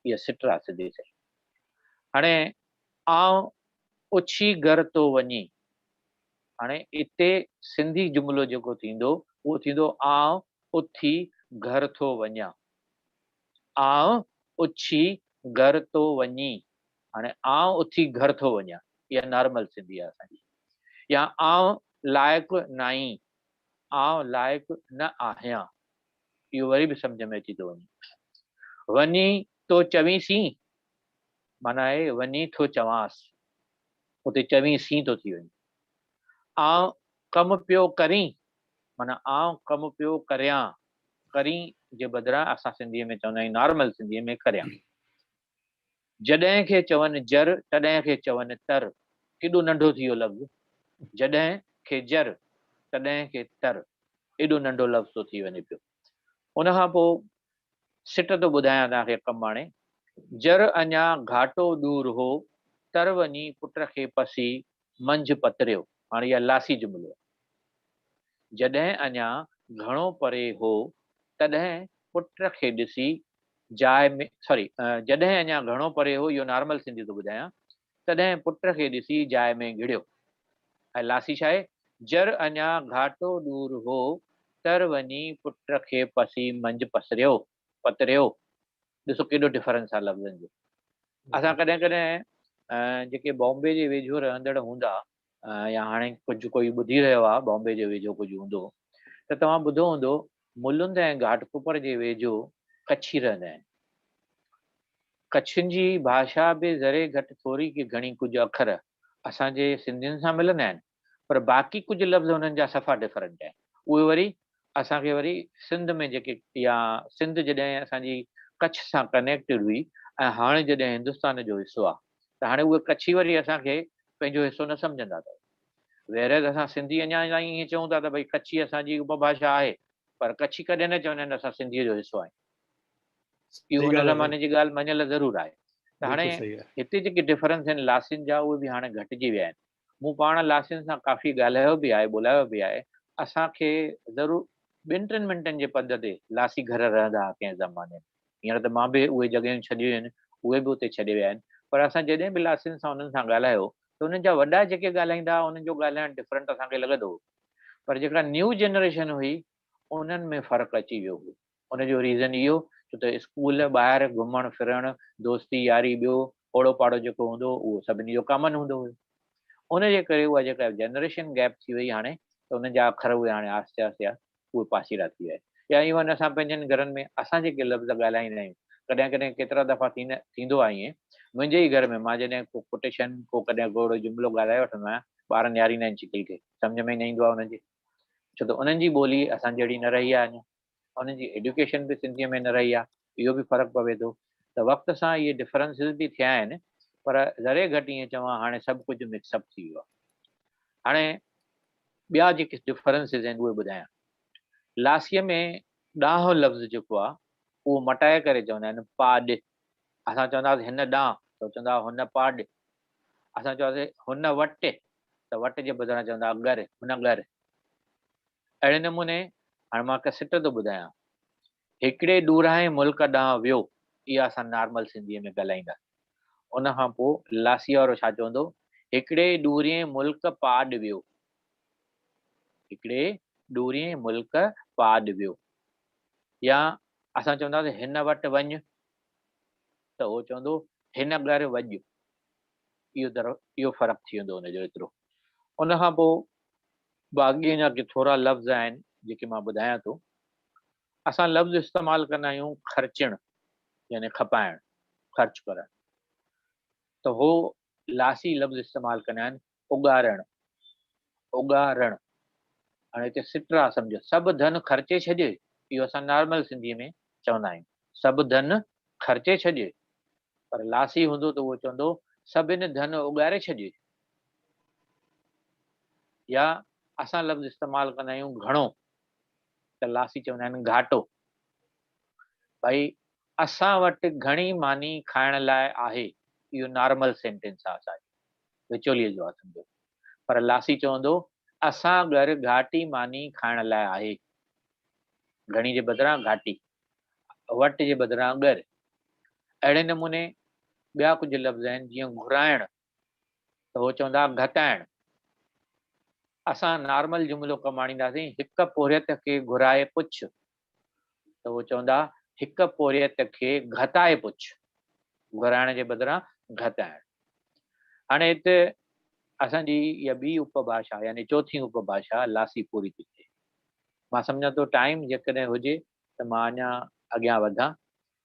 इहा सिट आहे सिधी सही। हाणे आउं उछी घर तो वञी, हाणे हिते सिंधी जुमिलो जेको थींदो उहो थींदो आउं उथी घर थो वञा, आउं उछी घर तो वञी। हाणे आउं उथी घर थो वञा, इहा नॉर्मल सिंधी आहे असांजी। या आउं लाइक़ु न आहीं, आउं लाइक़ु न आहियां, इहो वरी बि सम्झ में अची थो वञे। वञी तो चवीसीं, माना आहे वञी थो चवांसि, उते चवीसीं थो थी वञे। आउं कमु पियो करीं, माना आउं कमु पियो करियां, करीं जे बदिरां असां सिंधीअ में चवंदा आहियूं, नॉर्मल सिंधीअ में करियां। जॾहिं खे चवनि जर, तॾहिं खे चवनि तर, केॾो नंढो थी वियो लफ़्ज़। जॾहिं खे जर, तॾहिं खे तर, एॾो नंढो लफ़्ज़ थो थी वञे पियो। उन खां पोइ सिट थो ॿुधायां तव्हांखे कमु। हाणे जर अञा घाटो दूर हो, तर वञी पुट खे पसी मंझि पतरियो। हाणे इहा लासी जुमिलो। जॾहिं अञा घणो परे हो, तॾहिं पुट खे ॾिसी जाइ में, सॉरी, जॾहिं अञा घणो परे हो, इहो नॉर्मल सिंधी थो ॿुधायां, तॾहिं पुट खे ॾिसी जाइ में घिड़ियो। ऐं लासी छा आहे, जर अञा घाटो दूर हो, तर वञी पुट खे पसी मंझि पतरियो। ॾिसो केॾो डिफरेंस आहे लफ़्ज़नि जो। असां कॾहिं कॾहिं जेके बॉम्बे जे वेझो रहंदड़ हूंदा, या हाणे कुझु कोई ॿुधी रहियो आहे बॉम्बे जे वेझो कुझु हूंदो, त तव्हां ॿुधो हूंदो मुलुंड ऐं घाटकोपर जे वेझो कच्छी रहंदा आहिनि। कच्छियुनि जी भाषा बि ज़रे घटि थोरी की घणी कुझु अखर असांजे सिंधियुनि सां मिलंदा आहिनि, पर बाक़ी कुझु लफ़्ज़ हुननि जा सफ़ा डिफरेंट आहिनि। उहे वरी असांखे वरी सिंध में जेके, या सिंध जॾहिं असांजी कच्छ सां कनेक्टेड हुई ऐं हाणे जॾहिं हिंदुस्तान जो हिसो आहे त हाणे उहे कच्छी वरी असांखे पंहिंजो हिसो न सम्झंदा अथव। वेरएज़ असां सिंधी अञा ताईं ईअं चऊं था त भई कच्छी असांजी उपभाषा आहे, पर कच्छी कॾहिं न चवंदा आहिनि असां सिंधीअ जो हिसो आहियूं। इहो सही उन ॻाल्हि आहे साईं, ज़माने जी ॻाल्हि मञियल ज़रूरु आहे। त हाणे बिल्कुलु सही आहे। हिते जेके डिफरेंस आहिनि लासियुनि जा उहे बि हाणे घटिजी विया आहिनि। मूं पाण लासियुनि सां काफ़ी ॻाल्हायो बि आहे, ॿोलायो बि आहे। असांखे ज़रूरु 2-3 मिंटनि जे पध ते लासी घर रहंदा हुआ कंहिं ज़माने में। हींअर त मां बि उहे जॻहियूं छॾियूं आहिनि, उहे बि उते छॾे विया आहिनि। पर असां जॾहिं बि लासियुनि सां उन्हनि सां ॻाल्हायो त उन्हनि जा वॾा जेके ॻाल्हाईंदा हुआ उन्हनि जो ॻाल्हाइणु डिफरेंट असांखे लॻंदो हो। पर जेका न्यू जनरेशन हुई उन्हनि में फ़र्क़ु अची वियो हो। उनजो रीज़न इहो छो त स्कूल ॿाहिरि घुमणु फिरणु, दोस्ती यारी, ॿियो ओड़ो पाड़ो जेको हूंदो उहो सभिनी जो कॉमन हूंदो हुयो। उनजे करे उहा जेका जनरेशन गैप थी वई हाणे, त उन्हनि जा अखर उहे हाणे आहिस्ते आहिस्ते उहे पासीरा थी विया आहिनि। या इवन असां पंहिंजनि घरनि में असां जेके लफ़्ज़ ॻाल्हाईंदा आहियूं, कॾहिं कॾहिं केतिरा दफ़ा थींदो आहे ईअं, मुंहिंजे ई घर में मां जॾहिं को कोटेशन को कॾहिं को अहिड़ो जुमिलो ॻाल्हाए वठंदो आहियां, ॿारनि यारींदा आहिनि चिकल खे, सम्झ में ई न ईंदो आहे उन्हनि जे, छो त उन्हनि जी ॿोली असां जहिड़ी न रही आहे अञा, उन्हनि जी एजुकेशन बि सिंधीअ में न रही आहे, इहो बि फ़र्क़ु पवे थो। त वक़्त सां इहे डिफरेंसिस बि थिया आहिनि, पर ज़रे घटि ईअं चवां हाणे सभु कुझु मिक्सअप थी वियो आहे। हाणे ॿिया जेके डिफरेंसिस आहिनि उहे ॿुधायां। लासीअ में ॾांहुं लफ़्ज़ जेको आहे उहो मटाए करे चवंदा आहिनि पाॾ। असां चवंदासीं हिन ॾांहुं त चवंदा हुन पाॾ। असां चवंदासीं हुन वटि त वटि जे बदिरां चवंदा गर, हुन गर। अहिड़े नमूने हाणे मां हिकु सिट थो ॿुधायां, हिकिड़े ॾूरांहें मुल्क ॾांहुं वियो, इहा असां नॉर्मल सिंधीअ में ॻाल्हाईंदासीं। उन खां पोइ लासीअ वारो छा चवंदो, हिकिड़े ॾूरिये मुल्क पाॾ वियो, हिकिड़े ॾूरिये मुल्क पाॾ वियो। या असां चवंदासीं हिन वटि वञु त उहो चवंदो हिन घर वञु। इहो फ़र्क़ु थी वेंदो हुनजो एतिरो। उन खां पोइ बाक़ी जा के थोरा लफ़्ज़ आहिनि जेके मां ॿुधायां थो। असां लफ़्ज़ इस्तेमालु कंदा आहियूं ख़र्चणु, यानी खपाइणु, ख़र्चु करणु। त हो लासी लफ़्ज़ इस्तेमालु कंदा आहिनि उॻारणु, उॻारणु। हाणे हिते सिटरा सम्झो, सभु धन ख़र्चे छॾे, इहो असां नॉर्मल सिंधीअ में चवंदा आहियूं, सभु धन ख़र्चे छॾे। पर लासी हूंदो त उहो चवंदो सभिनि धन उॻारे छॾे। या असां लफ़्ज़ इस्तेमालु कंदा आहियूं घणो, त लासी चवंदा आहिनि घाटो। भई असां वटि घणी मानी खाइण लाइ आहे, इहो नॉर्मल सेंटेंस आहे असांजो, विचोलीअ जो आहे सम्झो। पर लासी चवंदो असां घर घाटी मानी खाइण लाइ आहे, घणी जे बदिरां घाटी, वटि जे बदिरां ॻर। अहिड़े नमूने ॿिया कुझु लफ़्ज़ आहिनि जीअं घुराइणु, त उहो चवंदा घटाइणु। असां नॉर्मल जुमिलो कमु आणींदासीं हिकु पोरियत खे घुराए पुछ, त उहो चवंदा हिकु पोरियत खे घताए पुछ, घुराइण जे बदिरां घताइणु। हाणे हिते असांजी इहा ॿी उपभाषा यानी चौथी उपभाषा लासी पूरी थी थिए। मां सम्झां थो टाइम जेकॾहिं हुजे त मां अञा अॻियां वधां,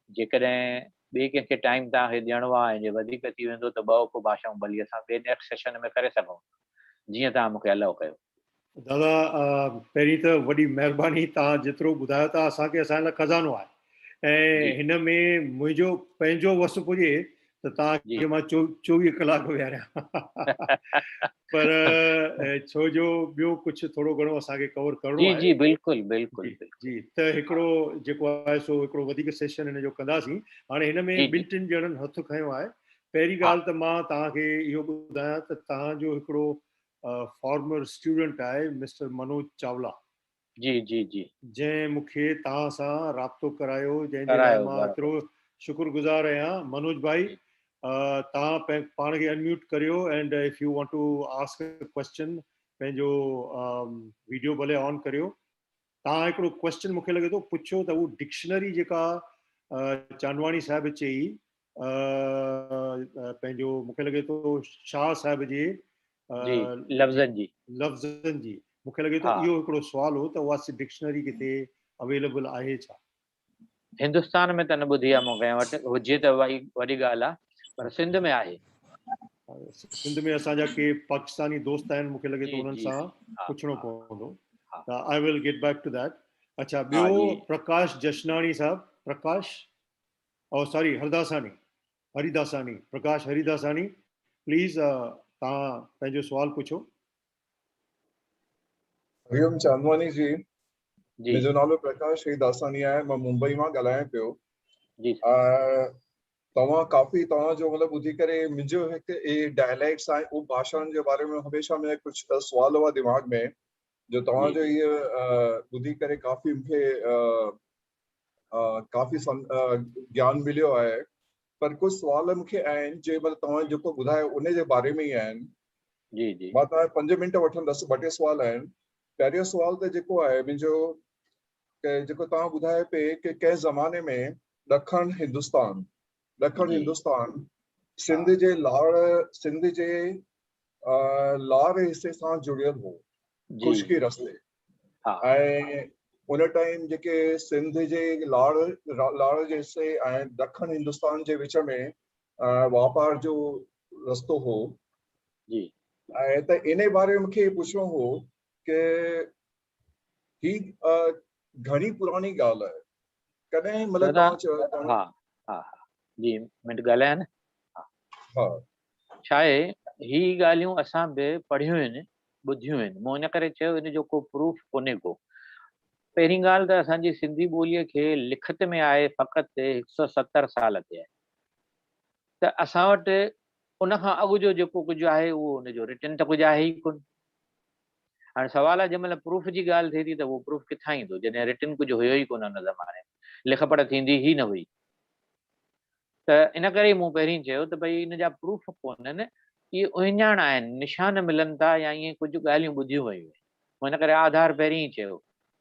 जेकॾहिं ॿिए कंहिंखे टाइम तव्हांखे ॾियणो आहे ऐं जे वधीक थी वेंदो त ॿ उपभाषाऊं भली असां ॿिए नेक्स्ट सेशन में करे सघूं, जीअं तव्हां मूंखे अलाउ कयो। दादा पहिरीं त वॾी महिरबानी, तव्हां जेतिरो ॿुधायो था असांखे असांजे लाइ खज़ानो आहे। जी ऐं हिन में मुंहिंजो पंहिंजो वसु पुॼे त जी तव्हांखे मां 24 कलाक विहारियां। पर छो जो ॿियो कुझु थोरो घणो असांखे कवर करिणो जी आहे। जी बिल्कुलु बिल्कुलु जी बिल्कुलु। जी, त हा हिकिड़ो जेको आहे सो हिकिड़ो वधीक सेशन हिन जो कंदासीं। हाणे हिन में जी जी 2-3 ॼणनि हथु खयो आहे। पहिरीं हा ॻाल्हि त मां तव्हांखे इहो ॿुधायां त तव्हांजो हिकिड़ो फॉर्मर स्टूडेंट आहे मिस्टर मनोज चावला, जी जी जी जंहिं मूंखे तव्हां सां राब्तो करायो, जंहिंजे लाइ करायो मां एतिरो बराबरि। शुक्रगुज़ार आहियां। मनोज भाई, जी तव्हां पाण खे अनम्यूट करियो and if you want to ask a question, पंहिंजो वीडियो भले ऑन करियो। तव्हां हिकिड़ो क्वेश्चन मूंखे लॻे थो पुछो त उहो डिक्शनरी जेका चांदवाणी साहिब चई, पंहिंजो मूंखे लॻे थो शाह साहिब जे जी लफ़्ज़नि जी। लफ़्ज़नि जी, मूंखे लॻे थो हा इहो हिकिड़ो सुवाल हो त उहा डिक्शनरी किथे अवेलेबल आहे छा? हिंदुस्तान में त न ॿुधी आहे मूं कंहिं वटि, हुजे त वई वॾी ॻाल्हि आहे, पर सिंध में आहे। सिंध में असांजा के पाकिस्तानी दोस्त आहिनि, मूंखे लॻे थो जी उन्हनि जी सां हा पुछणो हा पवंदो। हा त I will get back to that. अच्छा, ॿियो हा जी प्रकाश जशनाणी साहब, Prakash. Oh, sorry, Haridasani, Prakash Haridasani, please तव्हां पंहिंजो सुवाल पुछो। हरिओम चांदवानी जी, जी मुंहिंजो नालो प्रकाश हरिदासानी आहे, मां मुंबई मां ॻाल्हायां पियो। जी तव्हांजो मतिलबु ॿुधी करे मुंहिंजो हिकु डायलैक्ट्स आहे, उहो भाषाउनि जे बारे में हमेशह में कुझु सुवाल हुआ दिमाग़ में, जो तव्हांजो इहो ॿुधी करे काफ़ी मूंखे काफ़ी ज्ञान मिलियो आहे। पर कुझु सुवाल मूंखे आहिनि जे मतिलबु तव्हां जेको ॿुधायो उन जे बारे में ई आहिनि। जी जी मां तव्हां 5 मिंट वठंदुसि, 2 टे सुवाल आहिनि। पहिरियों सुवाल त जेको आहे मुंहिंजो, जेको तव्हां ॿुधायो पिए कि कंहिं ज़माने में ॾखण हिंदुस्तान सिंध जे लाड़ हिसे सां जुड़ियल हो, खुशकी रस्ते। ऐं उन टाइम जेके सिंध जे लाड़ जे हिसे ऐं ॾखण हिंदुस्तान जे विच में वापार जो रस्तो हो जी। ऐं त इन बारे में मूंखे पुछणो हो कि ही घणी पुरानी ॻाल्हि आहे, कॾहिं मतिलबु तव्हां चयो? हा हा जी, मिंट ॻाल्हायां न। हा, छा आहे, ही ॻाल्हियूं असां बि पढ़ियूं आहिनि, ॿुधियूं आहिनि। मूं इन करे चयो इन जो को प्रूफ कोन्हे को। पहिरीं ॻाल्हि त असांजी सिंधी ॿोलीअ खे लिखत में आहे फ़क़ति 170 साल ते आहे। त असां वटि उन खां अॻु जो जेको कुझु आहे उहो उनजो रिटन त कुझु आहे ई कोन। हाणे सवाल आहे, जंहिं महिल प्रूफ जी ॻाल्हि थिए थी त उहो प्रूफ किथां ईंदो जॾहिं रिटन कुझु हुयो ई कोन हुन ज़माने में, लिख पढ़ थींदी ई न हुई। त इन करे मूं पहिरीं चयो त भई इन जा प्रूफ कोन्हनि, इहे उहिञाण आहिनि, निशान मिलनि था या ईअं कुझु ॻाल्हियूं ॿुधियूं वयूं आहिनि। मूं इन करे आधार पहिरीं ई चयो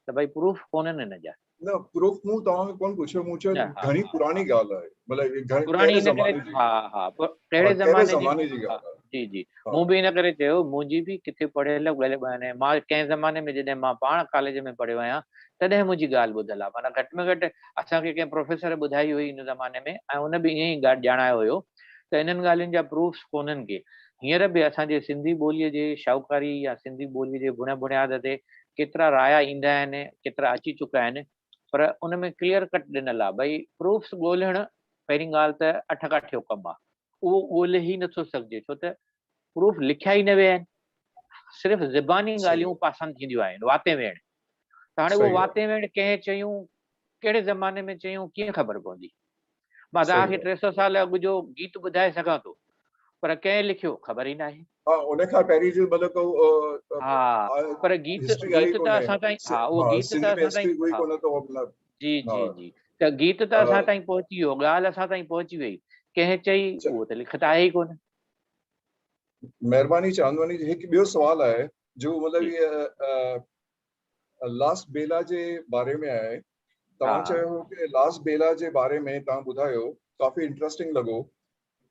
त भई प्रूफ कोन्हनि इन जा। न प्रूफ मूं तव्हांखे कोन पुछियो, मूं चयो घणी पुरानी ॻाल्हि आहे, मतिलबु पुराणी इन करे, कहिड़े ज़माने जी ॻाल्हि आहे। जी जी, मूं बि इन करे चयो, मुंहिंजी बि किथे पढ़ियल ॻाल्हि, मां कंहिं ज़माने में जॾहिं मां पाण कॉलेज में पढ़ियो आहियां तॾहिं मुंहिंजी ॻाल्हि ॿुधल आहे। माना घटि में घटि असांखे कंहिं प्रोफेसर ॿुधाई हुई इन ज़माने में, ऐं उन बि ईअं ई ॼाणायो हुयो त इन्हनि ॻाल्हियुनि जा प्रूफ्स कोन्हनि के। हींअर बि असांजे सिंधी ॿोलीअ जे शाहूकारी या सिंधी ॿोलीअ जे बुनियाद ते केतिरा राया ईंदा आहिनि, केतिरा अची चुका आहिनि, पर उन में क्लियर कट ॾिनल आहे भई प्रूफ्स ॻोल्हण पहिरीं ॻाल्हि त अठ काठियो कमु आहे, उहो ॻोल्हे ई नथो सघिजे, छो त प्रूफ लिखिया ई न विया आहिनि। सिर्फ़ु ज़बानी ॻाल्हियूं पासनि थींदियूं आहिनि, वाते वेण। त हाणे उहो वाते वेण कंहिं चयूं, कहिड़े ज़माने में चयूं, कीअं ख़बर पवंदी? मां तव्हांखे 300 साल अॻु जो गीत ॿुधाए सघां थो, पर कंहिं लिखियो ख़बर ई न आहे। उन खां पहिरीं जो मतिलबु पर गीत त असां ताईं, उहो गीत त असां ताईं, जी जी जी, त गीत त असां ताईं पहुची वियो, ॻाल्हि असां ताईं पहुची वई, कंहिं चई उहो त लिखत आहे ई कोन। महिरबानी चांदवानी जी, हिकु ॿियो सुवाल आहे जो मतिलबु लास्ट बेला जे बारे में आहे। तव्हां चयो कि लास्ट बेला जे बारे में तव्हां ॿुधायो, काफ़ी इंट्रेस्टिंग लॻो।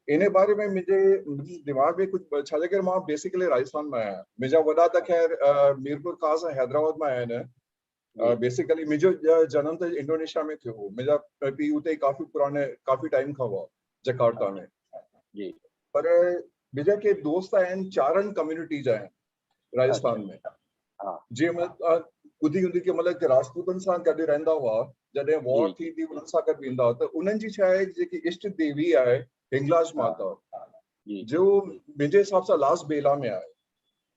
इन बारे में मुंहिंजे दिमाग़ में कुझु, छा जे करे मां बेसिकली राजस्थान में आहियां, मुंहिंजा वॾा त ख़ैर मीरपुर खास ऐं हैदराबाद में आहिनि। बेसिकली मुंहिंजो जनम त इंडोनेशिया में थियो हो, मुंहिंजा पीउ उते काफ़ी टाइम खां हुआ जकार्ता में। पर मुंहिंजा के दोस्त आहिनि, 4 कम्युनिटीज़ आहिनि राजस्थान में, जीअं मतिलबु ॿुधी हूंदी कि मतिलबु राजपूतनि सां गॾु रहंदा हुआ, जॾहिं वॉर थी थी उन्हनि सां गॾु वेंदा हुआ, त उन्हनि जी छा आहे जेकी इष्ट देवी आहे हिंगलाज माता, जो मुंहिंजे हिसाब सां लास्ट बेला में आहे।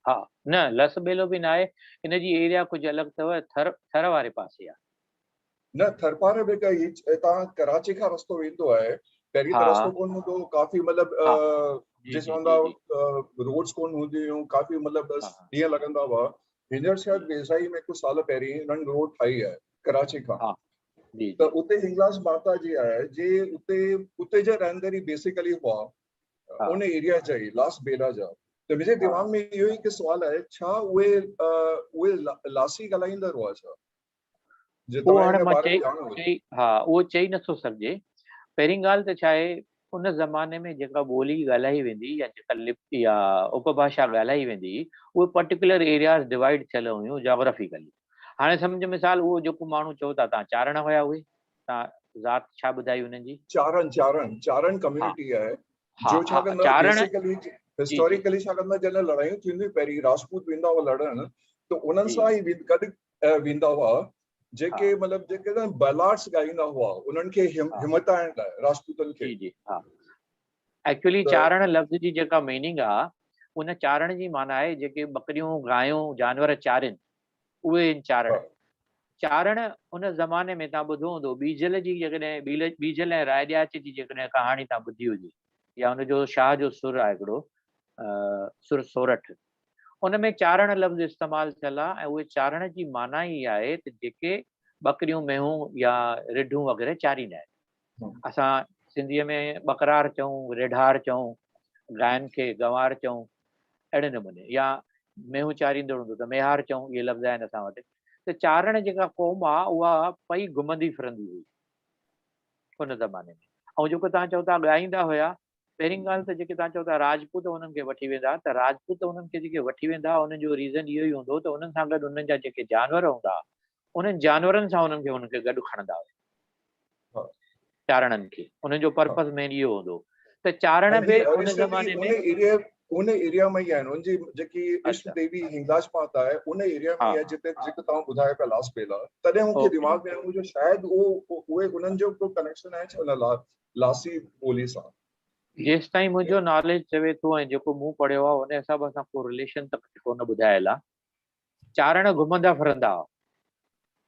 हा, न लस बेलो बि न आहे, इनजी एरिया कुझु अलॻि अथव, थर वारे पासे आहे। न थरपारे में तव्हां कराची खां रस्तो वेंदो आहे, पहिरीं त रस्तो कोन हूंदो, काफ़ी मतिलबु जिस हूंदा रोड्स कोन हूंदियूं, काफ़ी मतिलबु ॾींहं लॻंदा हुआ। हींअर शायदि वेझाई में कुझु साल पहिरीं हुननि रोड ठाही आहे कराची खां, त उते हिंगलाज माता जी आहे, जे उते जा रहंदड़ बेसिकली हुआ उन एरिया जा ई, लास्ट बेला जा। त मुंहिंजे दिमाग़ में इहो ई सुवाल आहे, छा उहे लासी ॻाल्हाईंदड़ हुआ छा? उहो चई नथो सघिजे। पहिरीं ॻाल्हि त छा आहे, उन ज़माने में जेका ॿोली ॻाल्हाई वेंदी या जेका लिपि या उपभाषा ॻाल्हाई वेंदी, उहे पर्टिकुलर एरियाज़ डिवाइड थियल हुयूं जोग्राफिकली। हाणे सम्झ मिसाल, उहो जेको माण्हू चओ था तव्हां, चारण हुया, उहे तव्हां ज़ात छा ॿुधाई हुननि जी? चारण कम्युनिटी आहे, जो छा कंदा बेसिकली हिस्टोरिकली छा कंदा, जॾहिं लड़ायूं थींदियूं पहिरीं राजपूत वेंदा हुआ लड़ण, त उन्हनि सां ई गॾु वेंदा हुआ, जेके मतलब जेके न बैलाड्स गाईंदा हुआ उन्हनि खे हिमत आणण लाइ राजपूतनि खे। जी जी हाँ एक्चुअली त चारण लफ़्ज़ जी जेका मीनिंग आहे उन चारण जी माना आहे जेके बकरियूं गायूं जानवर चारिन उहे आहिनि चारण। हा, चारण उन ज़माने में तव्हां ॿुधो हूंदो बीजल जी जेकॾहिं बीजल ऐं रायॾियाच जी जेकॾहिं कहाणी तव्हां ॿुधी हुजे या हुनजो शाह जो सुर आहे हिकिड़ो सुर सोरठ उन में चारण लफ़्ज़ इस्तेमालु थियल आहे ऐं उहे चारण जी माना ई आहे त जेके बकरियूं मेहूं या रिढूं वग़ैरह चारींदा आहिनि। असां सिंधीअ में बकरार चऊं रेढार चऊं गायनि खे गंवार चऊं अहिड़े नमूने या मेहूं चारींदड़ हूंदो त मेहार चऊं इहे लफ़्ज़ आहिनि असां वटि। त चारण जेका क़ौम आहे उहा पई घुमंदी फिरंदी हुई उन ज़माने में। ऐं जेको तव्हां चओ था ॻाईंदा हुया पहिरीं ॻाल्हि त जेके तव्हां चओ था राजपूत उन्हनि खे वठी वेंदा त राजपूत उन्हनि खे जेके वठी वेंदा उन्हनि जो रीज़न इहो ई हूंदो त उन्हनि सां गॾु उन्हनि जा जेके जानवर हूंदा उन्हनि जानवरनि सां उन्हनि खे गॾु खणंदा हुआ हा। चारणनि खे। उन्हनि जो हा। पर्पज़ मेन इहो हूंदो त चारण ऐं बि हीअ उन अरिस्टोटल ज़माने में उन एरिया में ई आहिनि उनजी जेकी इष्ट अच्छा देवी हिंगलाज माता आहे उन एरिया में हा ई आहे जिते जेको तव्हां ॿुधायो पिया लास्ट बेला। तॾहिं मूंखे ओके दिमाग़ में आयो मुंहिंजो शायदि उहे उन्हनि जो को कनेक्शन आहे छा उन लासी ॿोली सां। जेसि ताईं मुंहिंजो नॉलेज चवे थो ऐं जेको मूं पढ़ियो आहे उन हिसाब सां को रिलेशन त कोन ॿुधायल आहे। चारण घुमंदा फिरंदा हुआ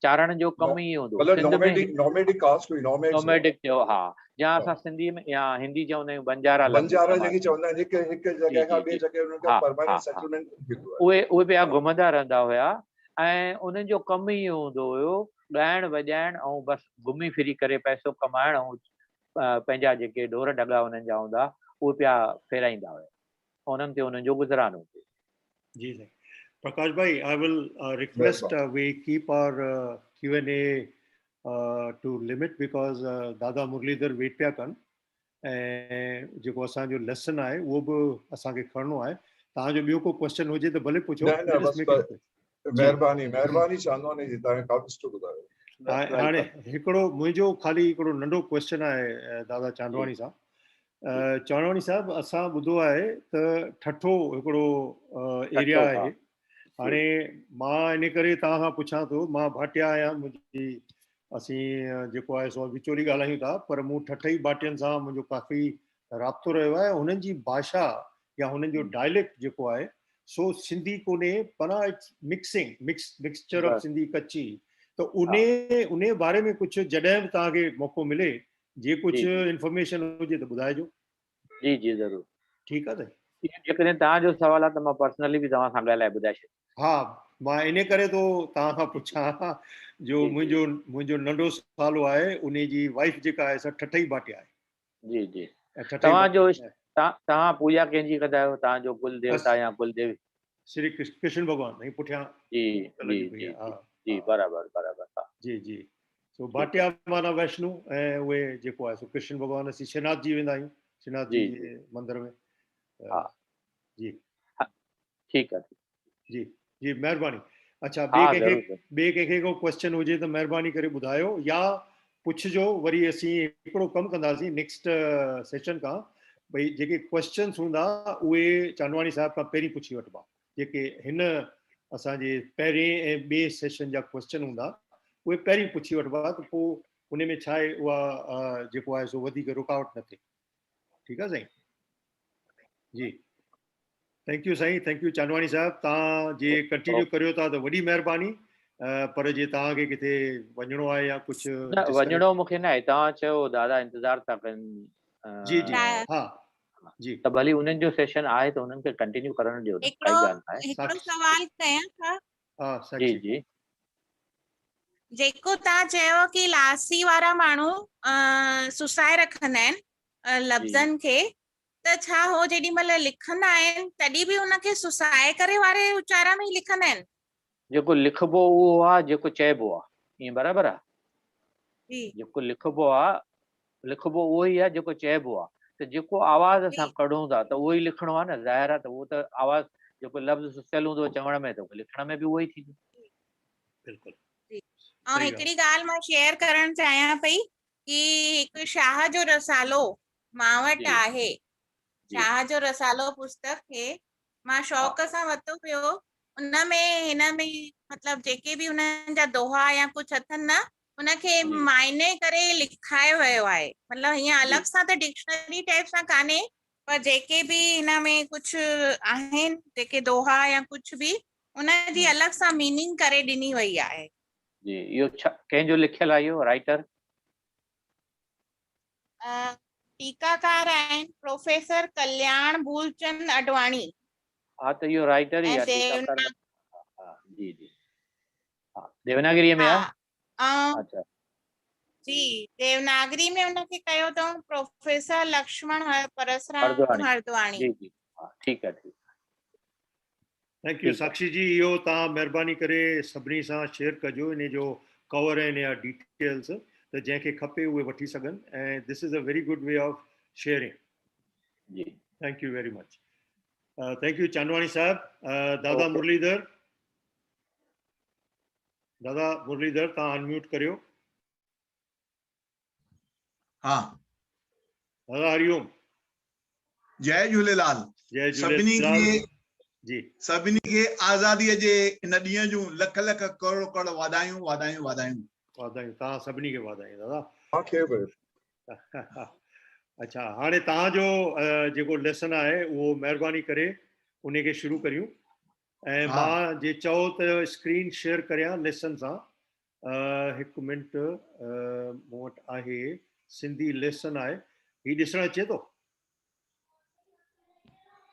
चारण जो कमु ई हूंदो मतलब सिंध में नॉमेडिक कास्ट हुई नॉमेड्स हुआ। नोमैडिक चयो हा या हा। असां सिंधी में या हिंदी चवंदा आहियूं बंजारा लफ़्ज़ बंजारा इस्तेमालु जेकी चवंदा आहिनि हिकु जी जॻह खां जी ॿिए जी जॻह उन्हनि खे हा हा परमानेंट हा सेटलमेंट थींदो आहे। उहे पिया हा। घुमंदा रहंदा हुया ऐं उन्हनि जो कमु ई हूंदो हुयो ॻाइण वॼाइण ऐं बसि घुमी फिरी करे पैसो कमाइण ऐं पंहिंजा जेके ढोर ढगा उन्हनि जा हूंदा उहे पिया फेराईंदा हुया उन्हनि ते उन्हनि जो गुज़रान हूंदो। जी साईं। Prakash bhai, I will request we keep our Q&A to limit because Dada Muralidhar wait पिया कनि ऐं जेको असांजो लेसन आहे उहो बि असांखे खणणो आहे। तव्हांजो ॿियो को क्वेश्चन हुजे त भले पुछो। न बस महिरबानी चांदवानी जी तव्हां काफ़ी सुठो ॿुधायो। हाणे हिकिड़ो मुंहिंजो ख़ाली हिकिड़ो नंढो क्वेश्चन आहे दादा चांदवानी सां। चांदवानी साहिबु असां ॿुधो आहे त ठठो हिकिड़ो एरिया आहे। हाणे मां इन करे तव्हां खां पुछां थो मां भाटिया आहियां मुंहिंजी असीं जेको आहे सो विचोली ॻाल्हायूं था पर मूं ठठई भाटियनि सां मुंहिंजो काफ़ी राब्तो रहियो आहे। उन्हनि जी भाषा या हुननि जो डायलेक्ट जेको आहे सो सिंधी कोन्हे पर इट्स मिक्सचर ऑफ सिंधी कच्ची। त उन बारे में कुझु जॾहिं बि तव्हांखे मौक़ो मिले जे कुझु इंफॉर्मेशन हुजे त ॿुधाइजो। जी जी ज़रूरु। ठीकु आहे साईं। जेकॾहिं तव्हांजो सुवाल आहे त मां पर्सनली बि तव्हां सां ॻाल्हाए ॿुधाए छॾियां। हा मां इन करे थो तव्हां खां पुछां जो मुंहिंजो नंढो सालो आहे उन जी वाइफ जेका आहे सा ठठई भाटिया आहे। जी जी तव्हां पूॼा कंहिंजी कंदा आहियो तव्हांजो कुल देवता या कुल देवी? श्री कृष्ण भॻवान नहीं पुठियां जी जी जी जी बराबर बराबर जी जी। सो भाटिया माना वैष्णु ऐं उहे जेको आहे सो कृष्ण भॻवान असीं श्रीनाथ जी वेंदा आहियूं श्रीनाथ जी जे मंदर में। जी ठीकु आहे जी जी महिरबानी। अच्छा ॿिए कंहिंखे को क्वेश्चन हुजे त महिरबानी करे ॿुधायो या पुछिजो वरी असीं हिकिड़ो कमु कंदासीं नेक्स्ट सेशन खां भई जेके क्वेश्चन्स हूंदा उहे चांदवानी साहिब खां पहिरीं पुछी वठिबा जेके हिन असांजे पहिरें ऐं ॿिए सेशन जा क्वेश्चन हूंदा उहे पहिरीं पुछी वठिबा त पोइ उन में छा आहे उहा जेको आहे सो वधीक रुकावट न थिए। ठीकु आहे साईं जी। थैंक यू साईं थैंक यू चांदवानी साहिब। तव्हां जे कंटिन्यू करियो था त वॾी महिरबानी पर जे तव्हांखे किथे वञिणो आहे या कुझु वञिणो मूंखे न आहे तव्हां चयो दादा इंतज़ारु था कनि जी जी हा जी त भली उन्हनि जो सेशन आहे त उन्हनि खे कंटिन्यू करण ॾियो न काई ॻाल्हि न आहे। हिकिड़ो सवाल कयां छा? हा जी जी जेको तव्हां चयो कि लासी वारा माण्हू सुसाए रखंदा आहिनि लफ़्ज़नि खे त छा हो जेॾी महिल लिखंदा आहिनि तॾहिं बि उनखे सुसाए करे वारे उचारण में ई लिखंदा आहिनि? जेको लिखबो उहो आहे जेको चइबो आहे ईअं बराबरि आहे। जेको लिखबो उहो ई आहे जेको चइबो आहे त जेको आवाज़ असां कढूं था त उहो ई लिखणो आहे न ज़ाहिर आहे त उहो त आवाज़ जेको लफ़्ज़ सुसियल हूंदो चवण में त लिखण में बि उहो ई थींदो। बिल्कुलु। ऐं हिकिड़ी ॻाल्हि मां शेयर करणु चाहियां पई कि हिकु शाह जो रसालो मां वटि आहे। शाह जो रसालो पुस्तक खे मां शौक़ सां वरितो पियो उनमें हिन में मतलब जेके भी उन्हनि जा दोहा या कुछ अथनि न उनखे जी। मायने करे लिखायो वियो आहे मतलब हीअं जी। अलॻि सां त डिक्शनरी टाइप सां कान्हे पर जेके भी हिन में कुछ आहिनि जेके दोहा या कुछ भी उनजी अलॻि सां मीनिंग करे ॾिनी वई आहे। जी इहो कंहिंजो लिखियल आहे इहो राइटर? टीकाकार आहिनि प्रोफेसर कल्याण मूलचंद अडवाणी। हाँ तो इहो राइटर ही ऐं आहे टीकाकार। देवना हाँ जी जी हाँ देवनागरीअ में आहे। हाँ अच्छा जी देवनागरी में उनखे कयो अथऊं प्रोफेसर लक्ष्मण परसराम हरद्वाणी। हरद्वाणी। जी जी हाँ ठीक है ठीक है। थैंक यू ठीक है। साक्षी जी इहो तव्हां महिरबानी करे सभिनी सां शेयर कजो इन जो कवर आहिनि या डिटेल्स त जंहिंखे खपे उहे वठी सघनि ऐं this is a very good way of sharing. जी thank you very much. Thank you Chandwani साहब। दादा Okay. मुरलीधर तव्हां अनम्यूट करियो। हाँ दादा हरिओम। जय झूलेलाल। जय सभिनी झूलेलाल खे जी। सभिनी खे आज़ादीअ जे इन ॾींहं जूं लख लख करोड़ करोड़ वाधायूं वाधायूं वाधायूं। वाधायूं तव्हां सभिनी खे वाधायूं दादा। तव्हांखे बि अच्छा हाणे तव्हांजो जेको लेसन आहे उहो महिरबानी करे उन खे शुरू करियूं ऐं हा। मां जे चओ त स्क्रीन शेयर करियां लेसन सां। हिकु मिंट मूं वटि आहे सिंधी लेसन आहे हीउ ॾिसणु अचे थो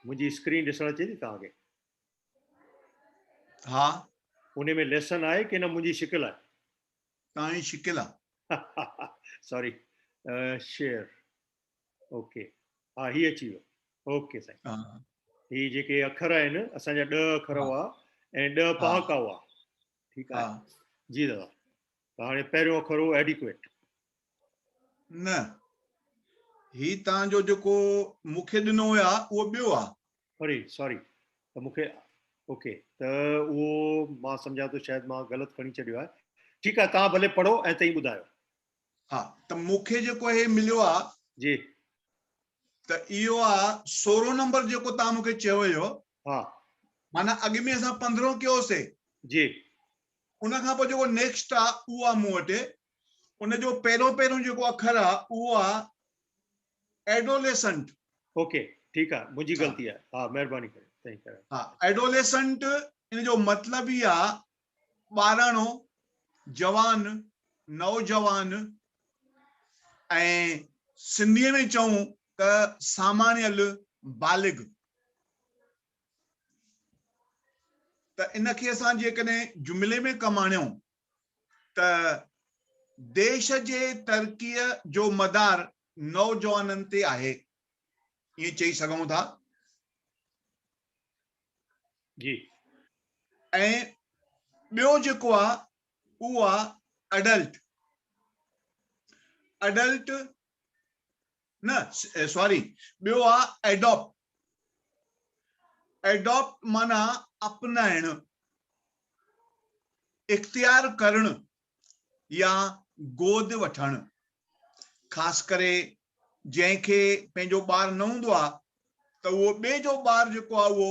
मुंहिंजी स्क्रीन ॾिसणु अचे थी तव्हांखे? हा उन में लेसन आहे की न मुंहिंजी शिकिल आहे? तव्हांजी शिकिल आहे। सॉरी शेयर ओके हा हीअ अची वियो। ओके साईं हा ही जेके अखर आहिनि असांजा 10 अखर हा हुआ ऐं 10 हा पहाका हुआ। ठीकु हा आहे जी दादा। त हाणे पहिरियों अखर हो एडिक्वेट। न ही तव्हांजो जेको मूंखे ॾिनो हुया उहो ॿियो आहे। अरे सॉरी त मूंखे ओके त उहो मां सम्झां थो शायदि मां ग़लति खणी छॾियो आहे। ठीकु आहे तव्हां भले पढ़ो ऐं तई ॿुधायो। हा त मूंखे जेको हे मिलियो आहे जी त इहो आहे 16 नंबर जेको तव्हां मूंखे चयो हुयो। हा माना अॻु में असां 15 कयोसीं जी उन खां पोइ जेको नेक्स्ट आहे उहो आहे मूं वटि उन जो पहिरियों जेको अखर आहे उहो आहे एडोलेसेंट। ओके ठीकु आहे मुंहिंजी हा ग़लती आहे। हा महिरबानी करे तई करे। हा एडोलेसेंट इन जो मतिलब ई आहे ॿाराणो जवान नौजवान ऐं सिंधीअ में चऊं त सामान्यल बालिग। त इनखे असां जेकॾहिं जुमिले में कमु आणियूं त देश जे तरक़ीअ जो मदार नौजवाननि ते आहे ईअं चई सघूं था। जी ऐं ॿियो जेको आहे उहो आहे अडल्ट। अडल्ट न सॉरी ॿियो आहे एडॉप्ट। एडॉप्ट माना अपनाइण इख्तियार करण या गोद वठण। ख़ासि करे जंहिंखे पंहिंजो ॿार न हूंदो आहे त उहो ॿिए जो ॿार जेको आहे उहो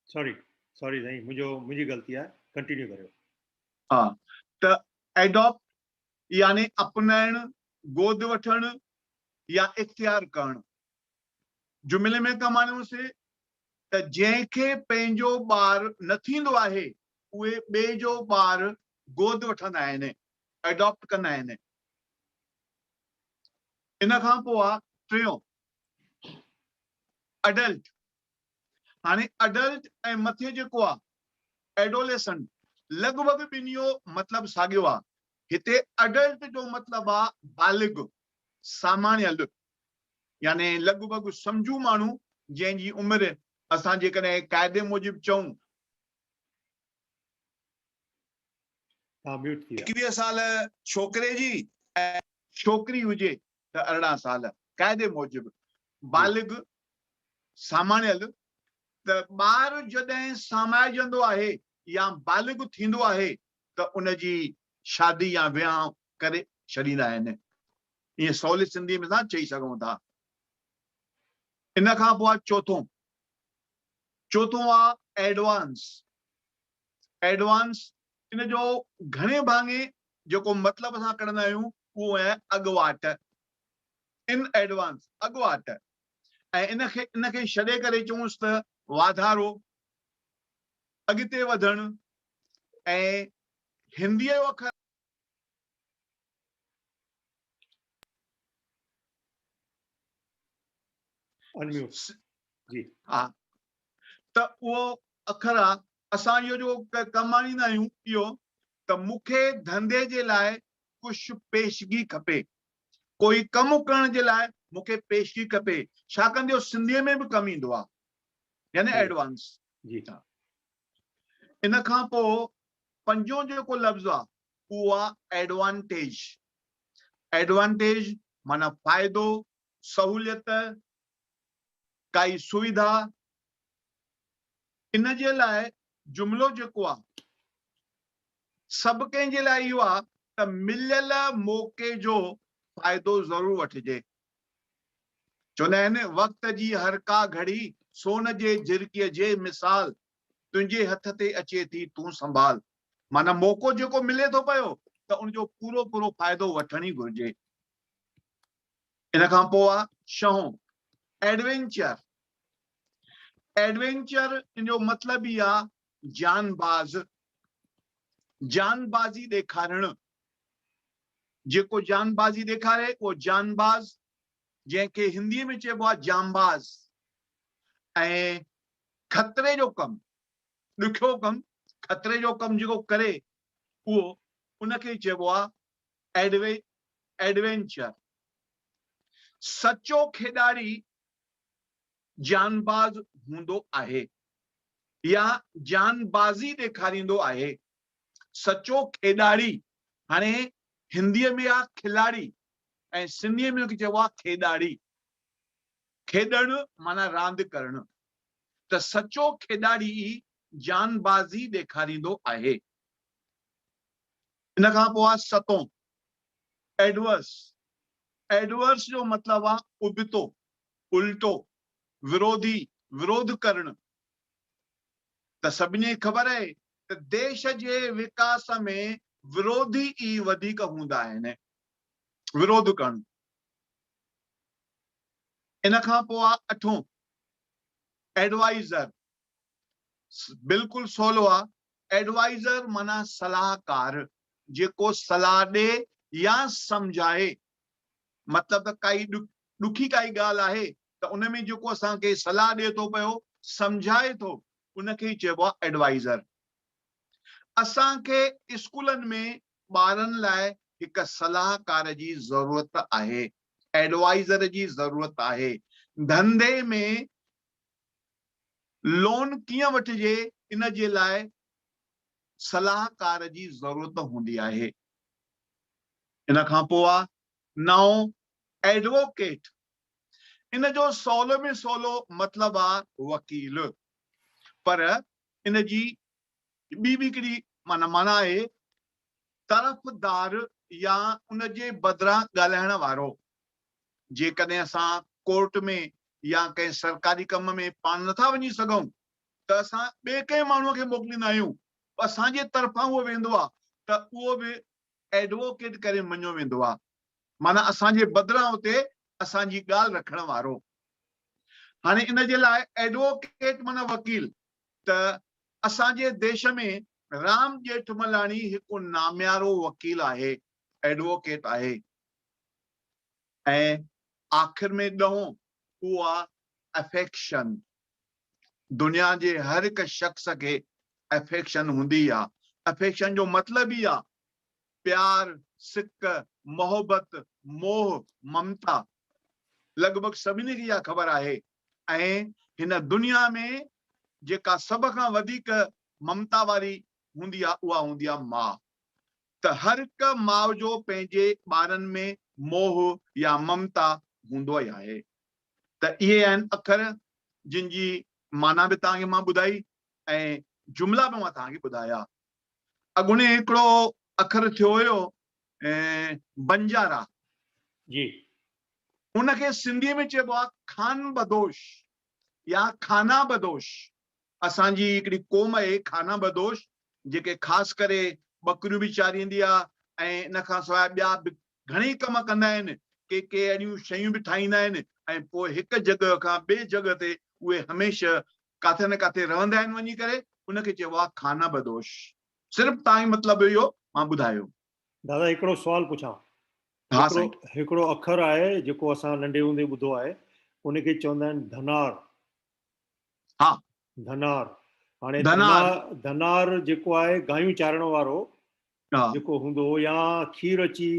सॉरी साईं मुंहिंजी ग़लती आहे कंटिन्यू करियो। हा त एडॉप्ट यानी अपनाइण गोद वठण या इख्तियार करण। जुमिले में कमु आणियोसीं त जंहिंखे पंहिंजो ॿार न थींदो आहे उहे ॿिए जो ॿार गोद वठंदा आहिनि एडॉप्ट कंदा आहिनि। इन खां पोइ आहे टियों अडल्ट। हाणे अडल्ट ऐं मथे जेको आहे एडोलेसेंट लॻभॻि ॿिन्ही जो मतिलबु साॻियो आहे। हिते अडल्ट जो मतिलबु आहे बालिग सामान्यल यानी लॻभॻि सम्झू माण्हू जंहिंजी उमिरि असां जेकॾहिं क़ाइदे मूजिबि चऊं हा म्यूट थी विया। 21 साल छोकिरे जी ऐं छोकिरी हुजे त 18 साल क़ाइदे मूजिबि बालिग सामान्यल। त ॿार जॾहिं सामाइजंदो आहे या बालिग थींदो आहे त उनजी शादी या विहांउ करे छॾींदा आहिनि। ईअं सवली सिंधीअ में असां चई सघूं था। इन खां पोइ चोथों आहे एडवांस। एडवांस इन जो घणे भाङे जेको मतिलबु असां कढंदा आहियूं उहो आहे अॻुवाट। इन एडवांस अॻुवाट। ऐं इनखे छॾे करे चऊंसि त वाधारो, अॻिते वधणु। ऐं हिंदीअ जो अखर अनम्यूट जी। हा, त उहो अखर आहे। असां इहो जो कमु आणींदा आहियूं इहो त मूंखे धंधे जे लाइ कुझु पेशगी खपे, कोई कमु करण जे लाइ मूंखे पेशगी खपे, छाकाणि जो सिंधीअ में बि कमु ईंदो आहे, यानी एडवांस जी। इन खां पोइ पंजो जेको लफ़्ज़ आहे उहो आहे एडवांटेज। एडवांटेज माना फ़ाइदो, सहूलियत, काई सुविधा। इन जे लाइ जुमिलो जेको आहे सभु कंहिंजे लाइ इहो आहे त मिलियल मौक़े जो फ़ाइदो ज़रूरु वठिजे। चवंदा आहिनि वक़्त जी हर का घड़ी सोन जे झिरकीअ जे मिसाल, तुंहिंजे हथ ते अचे थी तूं संभाल। माना मौक़ो जेको मिले थो पियो त उनजो पूरो पूरो फ़ाइदो वठण ई घुरिजे। इन खां पोइ आहे छहों एडवेंचर। एडवेंचर इन जो मतिलबु ई आहे जानबाज़, जानबाज़ी ॾेखारणु। जेको जानबाज़ी ॾेखारे उहो जानबाज़, जंहिंखे हिंदीअ में चइबो आहे जांबाज़। ऐं खतरे जो कमु, ॾुखियो कमु, खतरे जो कमु जेको करे उहो उनखे चइबो आहे एडवेंचर। सचो खेॾारी जानबाज़ हूंदो आहे या जानबाज़ी ॾेखारींदो आहे। सचो खेॾारी, हाणे हिंदीअ में आहे खिलाड़ी ऐं सिंधीअ में चइबो आहे खेॾारी। खेॾणु माना रांदि करणु। त सचो खेॾारी जानबाज़ी ॾेखारींदो आहे। इन खां पोइ आहे सतों एडवर्स। एडवर्स जो मतिलबु आहे उबितो, उल्टो, विरोधी, विरोध करणु। त सभिनी खे ख़बर आहे त देश जे विकास में विरोधी ई वधीक हूंदा आहिनि, विरोध करणु। इन खां पोइ आहे अठों एडवाइज़र। बिल्कुलु सवलो आहे। एडवाइज़र माना सलाहकार, जेको सलाह ॾे या सम्झाए। मतिलबु त काई ॾुखी काई ॻाल्हि आहे त उन में जेको असांखे सलाह ॾिए थो पियो, सम्झाए थो, उनखे ई चइबो आहे एडवाइज़र। असांखे स्कूलनि में ॿारनि लाइ हिकु सलाहकार जी ज़रूरत आहे, एडवाइज़र जी ज़रूरत आहे। धंधे में लोन कीअं वठिजे इन जे लाइ सलाहकार जी ज़रूरत हूंदी आहे। इन खां पोइ आहे नओं एडवोकेट। इन जो सवलो में सवलो मतिलबु आहे वकील, पर इन जी ॿी हिकिड़ी माना आहे तरफ़दार या उन जे बदिरां ॻाल्हाइण वारो। जेकॾहिं असां कोर्ट में या कंहिं सरकारी कम में पाण नथा वञी सघूं त असां ॿिए कंहिं माण्हूअ खे मोकिलींदा आहियूं, असांजे तरफ़ां उहो वेंदो आहे त उहो बि एडवोकेट करे मञियो वेंदो आहे। माना असांजे बदिरां उते असांजी ॻाल्हि रखण वारो। हाणे इन जे लाइ एडवोकेट माना वकील। त असांजे देश में राम जेठमलाणी हिकु नामियारो वकील आहे, एडवोकेट आहे। ऐं आख़िर में ॾहों उहो आहे अफेक्शन। दुनिया जे हर हिकु शख़्स खे अफेक्शन हूंदी आहे। अफेक्शन जो मतिलबु ई आहे प्यार, सिक, मोहबत, मोह, ममता। लॻभॻि सभिनी खे इहा ख़बर आहे। ऐं हिन दुनिया में जेका सभ खां वधीक ममता वारी हूंदी आहे उहा हूंदी आहे माउ। त हर हिकु माउ जो पंहिंजे ॿारनि में मोह या ममता हूंदो ई आहे। त इहे आहिनि अखर जिन जी माना बि तव्हांखे मां ॿुधाई ऐं जुमिला बि मां तव्हांखे ॿुधाया। अॻूणे हिकिड़ो अखर थियो हुयो बंजारा जी। उनखे सिंधीअ में चइबो आहे खान बदोश या खाना बदोश। असांजी हिकिड़ी क़ौम आहे खाना बदोश, जेके ख़ासि करे ॿकरियूं बि चारींदी आहे ऐं इन खां सवाइ ॿिया बि घणेई कम कंदा आहिनि, के अहिड़ियूं शयूं बि ठाहींदा आहिनि ऐं पोइ हिकु जॻह खां ॿिए जॻह ते उहे हमेशह किथे न किथे रहंदा आहिनि वञी करे, उनखे चइबो आहे खाना बदोश। सिर्फ़ु तव्हांजो मतिलबु इहो मां ॿुधायो। दादा हिकिड़ो सवाल पुछां। हा हिकिड़ो हिकिड़ो अखर आहे जेको असां नंढे हूंदे ॿुधो आहे, उनखे चवंदा आहिनि धनार। हा धनार। हाणे धनार। धनार जेको आहे गायूं चारण वारो हा जेको हूंदो, या खीर अची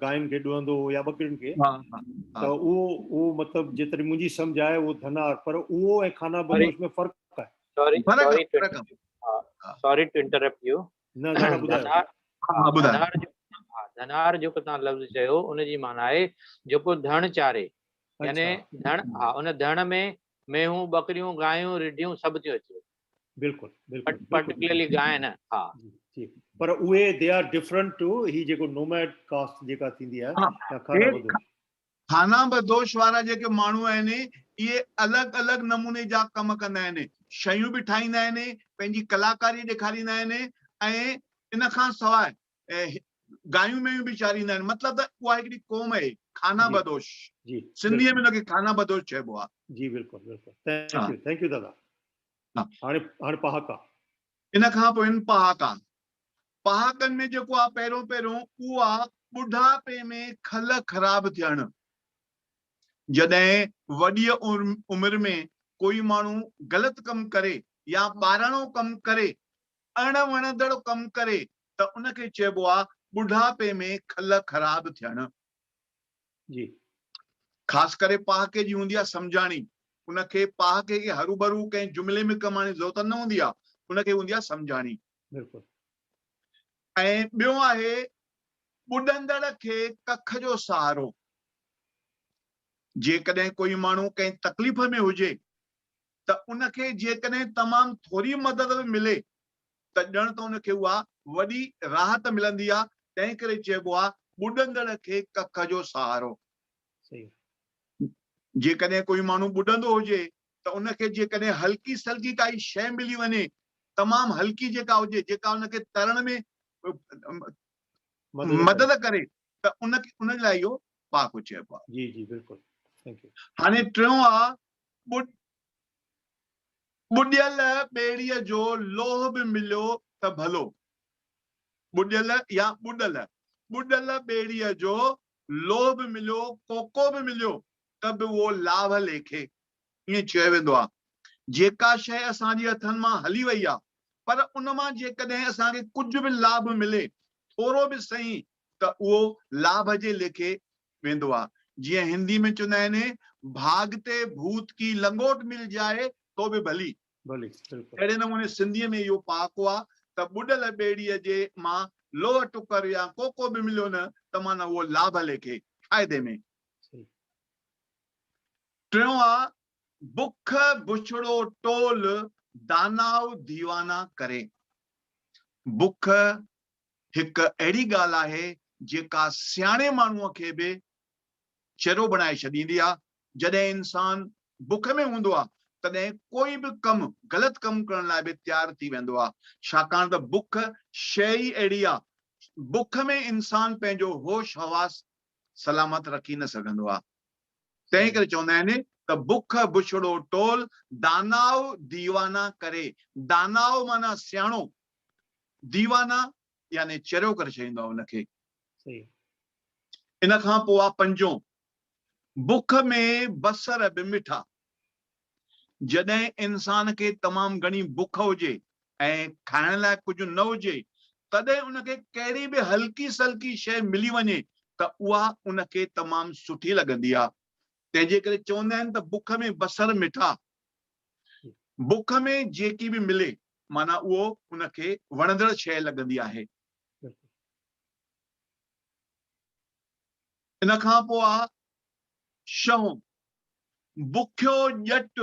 गायुनि खे ॾुअंदो या ॿकरियुनि खे, हा त उहो मतिलबु जेतिरी मुंहिंजी सम्झ आहे उहो धनार, पर उहो ऐं खाना बदोश में फ़र्क़ु आहे। Sorry to interrupt you. न दादा ॿुधायो। धनार जेको तव्हां लफ़्ज़ चयो उनजी माना आहे जेको धण चारे, यानी धण। हा, उन धण में मेहूं ॿकरियूं गायूं रिढियूं सभु थियूं अचे। बिल्कुलु बिल्कुलु पर्टिकुलरली गांइ न। हा जी, पर उहे दे आर डिफरेंट टू ही जेको नोमैड कास्ट जेका थींदी आहे या खाना बदोश। खाना बदोश वारा जेके माण्हू आहिनि इहे अलॻि अलॻि नमूने जा कम कंदा आहिनि, शयूं बि ठाहींदा आहिनि, पंहिंजी कलाकारी ॾेखारींदा आहिनि ऐं इन खां सवाइ गायूं में बि चारींदा आहिनि। मतिलबु त उहा हिकिड़ी क़ौम आहे खाना बदोश। जी, सिंधीअ में उनखे खाना बदोश चइबो आहे। जी बिल्कुलु बिल्कुलु। थैंक यू दादा। हाणे पहाका। इन खां पोइ आहिनि पहाका। पहाकनि में जेको आहे पहिरियों उहो आहे ॿुढापे में खल ख़राब थियणु। जॾहिं वॾी उमिरि में कोई माण्हू ग़लति कमु करे या ॿाराणो कमु करे, अणवणंदड़ कमु करे, त उनखे चइबो आहे ॿुढापे में खल ख़राब थियणु। जी। ख़ासि करे पहाके जी हूंदी आहे सम्झाणी। उनखे पहाके खे हरू भरू कंहिं जुमिले में कमाइण जी ज़रूरत न हूंदी आहे, उनखे हूंदी आहे सम्झाणी। बिल्कुलु। ऐं ॿियो आहे ॿुॾंदड़ खे कख जो सहारो। जेकॾहिं कोई माण्हू कंहिं तकलीफ़ में हुजे त उनखे जेकॾहिं तमामु थोरी मदद बि मिले त ॼण त उनखे उहा वॾी राहत मिलंदी आहे। तंहिं करे चइबो आहे ॿुॾंदड़ खे कख जो सहारो। जेकॾहिं कोई माण्हू ॿुॾंदो हुजे त उनखे जेकॾहिं हल्की सल्की काई शइ मिली वञे, तमामु हल्की जेका हुजे, जेका उनखे तरण में मदद करे, त उन लाइ इहो पहाको चइबो आहे। जी जी बिल्कुलु। Thank U. हाणे टियों आहे ॿुॾियल ॿेड़ीअ जो लोह बि मिलियो त भलो। ॿुॾियल या ॿुॾल, ॿुॾल ॿेड़ीअ जो लोह बि मिलियो, कोको बि मिलियो त बि उहो लाभ लेखे। ईअं चयो वेंदो आहे जेका शइ असांजे हथनि मां हली वई आहे, पर उन मां जेकॾहिं असांखे कुझु बि लाभ मिले, थोरो बि सही, त उहो लाभ जे लेखे वेंदो आहे। जीअं हिंदी में चवंदा आहिनि भागते भूत की लंगोट मिल जाए तो बि भली। अहिड़े नमूने सिंधीअ में इहो पहाको आहे त ॿुॾल ॿेड़ीअ जे मां लोह टुकर या कोको बि मिलियो न त माना उहो लाभ लेखे, फ़ाइदे में। टियों आहे बुख बुछड़ो टोल दानाव दीवाना करे। बुख हिकु अहिड़ी ॻाल्हि आहे जेका सियाणे माण्हूअ खे बि चेरो बणाए छॾींदी आहे। जॾहिं इंसान बुख में हूंदो आहे तॾहिं कोई बि कमु ग़लति कमु करण लाइ बि तयारु थी वेंदो आहे, छाकाणि त बुख शइ ई अहिड़ी आहे, बुख में इंसान पंहिंजो होश हवास सलामत रखी न सघंदो आहे। तंहिं करे चवंदा आहिनि त बुख बुछड़ो टोल दानाव दीवाना करे। दानाव माना सियाणो, दीवाना यानी चरियो करे छॾींदो आहे उनखे। इन खां पोइ आहे पंजो बुख में बसर बि मिठा। जॾहिं इंसान खे तमामु घणी बुख हुजे ऐं खाइण लाइ कुझु न हुजे, तॾहिं उनखे कहिड़ी बि हल्की सल्की शइ मिली वञे त उहा उनखे तमामु सुठी लॻंदी आहे। तंहिंजे करे चवंदा आहिनि त बुख में बसर मिठा। बुख में जेकी बि मिले माना उहो उनखे वणंदड़ शइ लॻंदी आहे। इन खां पोइ आहे छहों बुखियो ॼट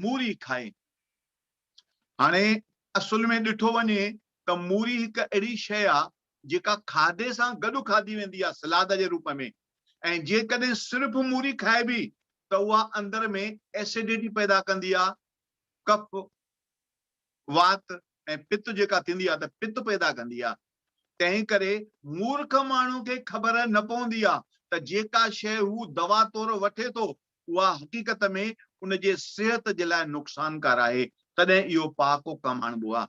मूरी खाए। हाणे असुल में ॾिठो वञे त मूरी हिकु अहिड़ी शइ आहे जेका खाधे सां गॾु खाधी वेंदी आहे सलाद जे रूप में, ऐं जेकॾहिं सिर्फ़ मूरी खाए बि त उहा अंदर में एसिडिटी पैदा कंदी आहे, कफ वात ऐं पित्त जेका थींदी आहे त पित्त पैदा कंदी आहे। तंहिं करे मूर्ख माण्हू खे ख़बर न पवंदी आहे त जेका शइ हू दवा तौर वठे थो उहा हक़ीक़त में उनजे सिहत जे लाइ नुक़सानकार आहे, तॾहिं इहो पाको कमु आणिबो आहे।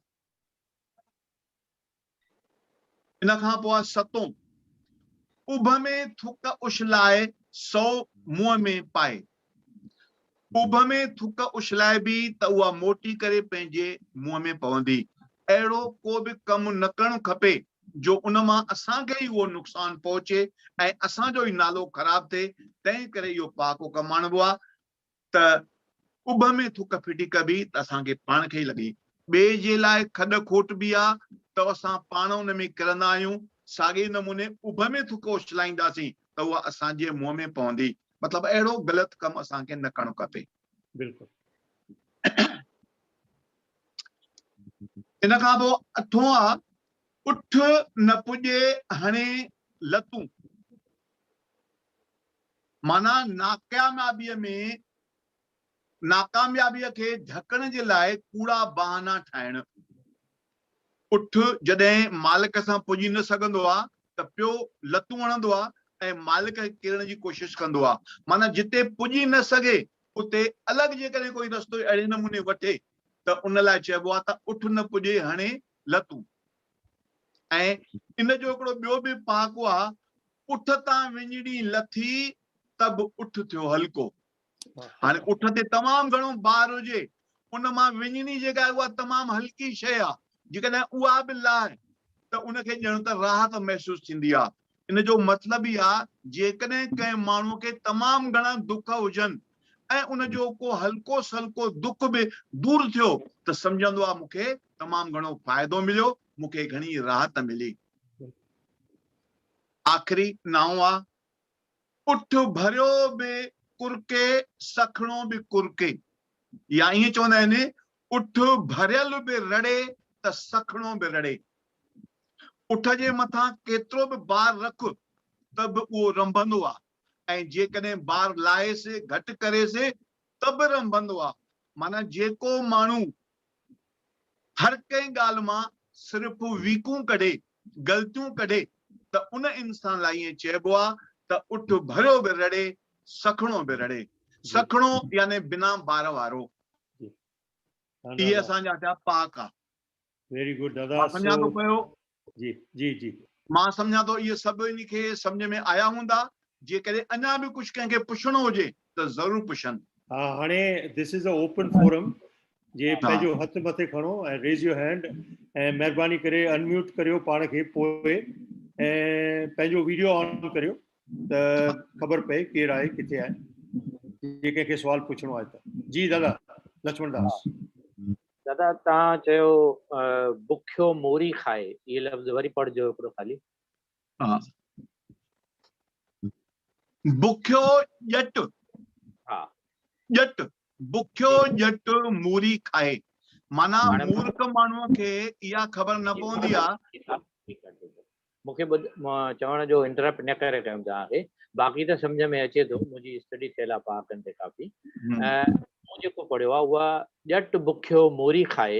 इन खां पोइ सतों, उभ में थुक उछलाए 100 मुंहं में पाए। उभ में थुक उछलाए बि त उहा मोटी करे पंहिंजे मुंहं में पवंदी। अहिड़ो को बि कमु न करणु खपे जो उन मां असांखे ई उहो नुक़सान पहुचे ऐं असांजो ई नालो ख़राब थिए। तंहिं करे इहो पाको कमु आणिबो आहे त उभ में थुक फिटी कबी त असांखे पाण खे ई लॻी। ॿिए जे लाइ खॾ खोट बि आहे त असां पाण उन में किरंदा आहियूं। साॻे नमूने उभ में थुक उछलाईंदासीं त उहा असांजे मुंहं में पवंदी। मतिलबु अहिड़ो ग़लति कमु असांखे न करणु खपे। बिल्कुलु। इन खां पोइ अठों आहे, उठ न पुॼे हणे लतूं। माना नाकामयाबीअ खे ढकण जे लाइ कूड़ा बहाना ठाहिण। उठ जॾहिं मालिक सां पुॼी न सघंदो आहे त पियो लतूं हणंदो आहे ऐं मालिक खे किरण जी कोशिश कंदो आहे। माना जिते पुॼी न सघे उते अलॻि जेकॾहिं कोई रस्तो अहिड़े नमूने वठे त उन लाइ चइबो आहे त उठ न पुॼे हणे लतूं। ऐं इन जो हिकिड़ो ॿियो बि पहाको आहे, उठ तां विञड़ी लथी त बि उठ थियो हल्को। हाणे उठ ते तमामु घणो भार हुजे, उन मां विञणी जेका आहे उहा तमामु हल्की शइ आहे। जेकॾहिं उहा बि लाहे त उनखे ॼण त राहत महसूस थींदी आहे। इन जो मतिलबु ई आहे जेकॾहिं कंहिं माण्हूअ खे तमामु घणा दुख हुजनि ऐं उनजो को हल्को सल्को दुख बि दूर थियो त सम्झंदो आहे मूंखे तमामु घणो फ़ाइदो मिलियो, मूंखे घणी राहत मिली। आख़िरी 9 आहे, उठ भरियो बि कुरके सखणो बि कुरके। या ईअं चवंदा आहिनि, उठ भरियल बि रड़े त सखणो बि रड़े। उठ जे मथां केतिरो बि भार रख त बि उहो रंभंदो आहे ऐं जेकॾहिं भार लाहेसि घटि करेसि त बि रंभंदो आहे। माना जेको माण्हू हर कंहिं ॻाल्हि मां सिर्फ़ु वीकूं कढे, ग़लतियूं कढे त उन इंसान लाइ ईअं चइबो आहे त उठ भरियो बि रड़े सखणो बि रड़े। सखणो यानी बिना भार वारो। इहे असांजा थिया पाक आहे। वेरी गुड दादा। मां सम्झां थो पियो, जी जी जी, मां सम्झां थो इहे सभु इन खे सम्झ में आया हूंदा। जेकॾहिं अञा बि कुझु कंहिंखे पुछणो हुजे त ज़रूरु पुछनि। हा, हाणे this is a open forum. जे पंहिंजो हथ मथे खणो ऐं रेज़ योर हैंड ऐं महिरबानी करे अनम्यूट करियो पाण खे, पोइ ऐं पंहिंजो वीडियो ऑन करियो त ख़बर पए केरु आहे, किथे आहे, जे कंहिंखे सुवाल पुछणो आहे त। जी दादा लक्ष्मण दास। दादा तव्हां चयो बुखियो मोरी खाए, इहे लफ़्ज़ वरी पढ़जो हिकिड़ो ख़ाली। हा, बुखियो ॼट। हा, ॼट, बुखियो ॼट मूरी खाए। माना मूर्ख माण्हूअ खे इहा ख़बर न पवंदी आहे। मूंखे चवण जो इंटरप्ट न करे रहियुमि तव्हांखे, बाक़ी त सम्झ में अचे थो। मुंहिंजी स्टडी थियल आहे पहाकनि ते काफ़ी। मूं जेको पढ़ियो आहे उहा ॼट बुखियो मोरी खाए।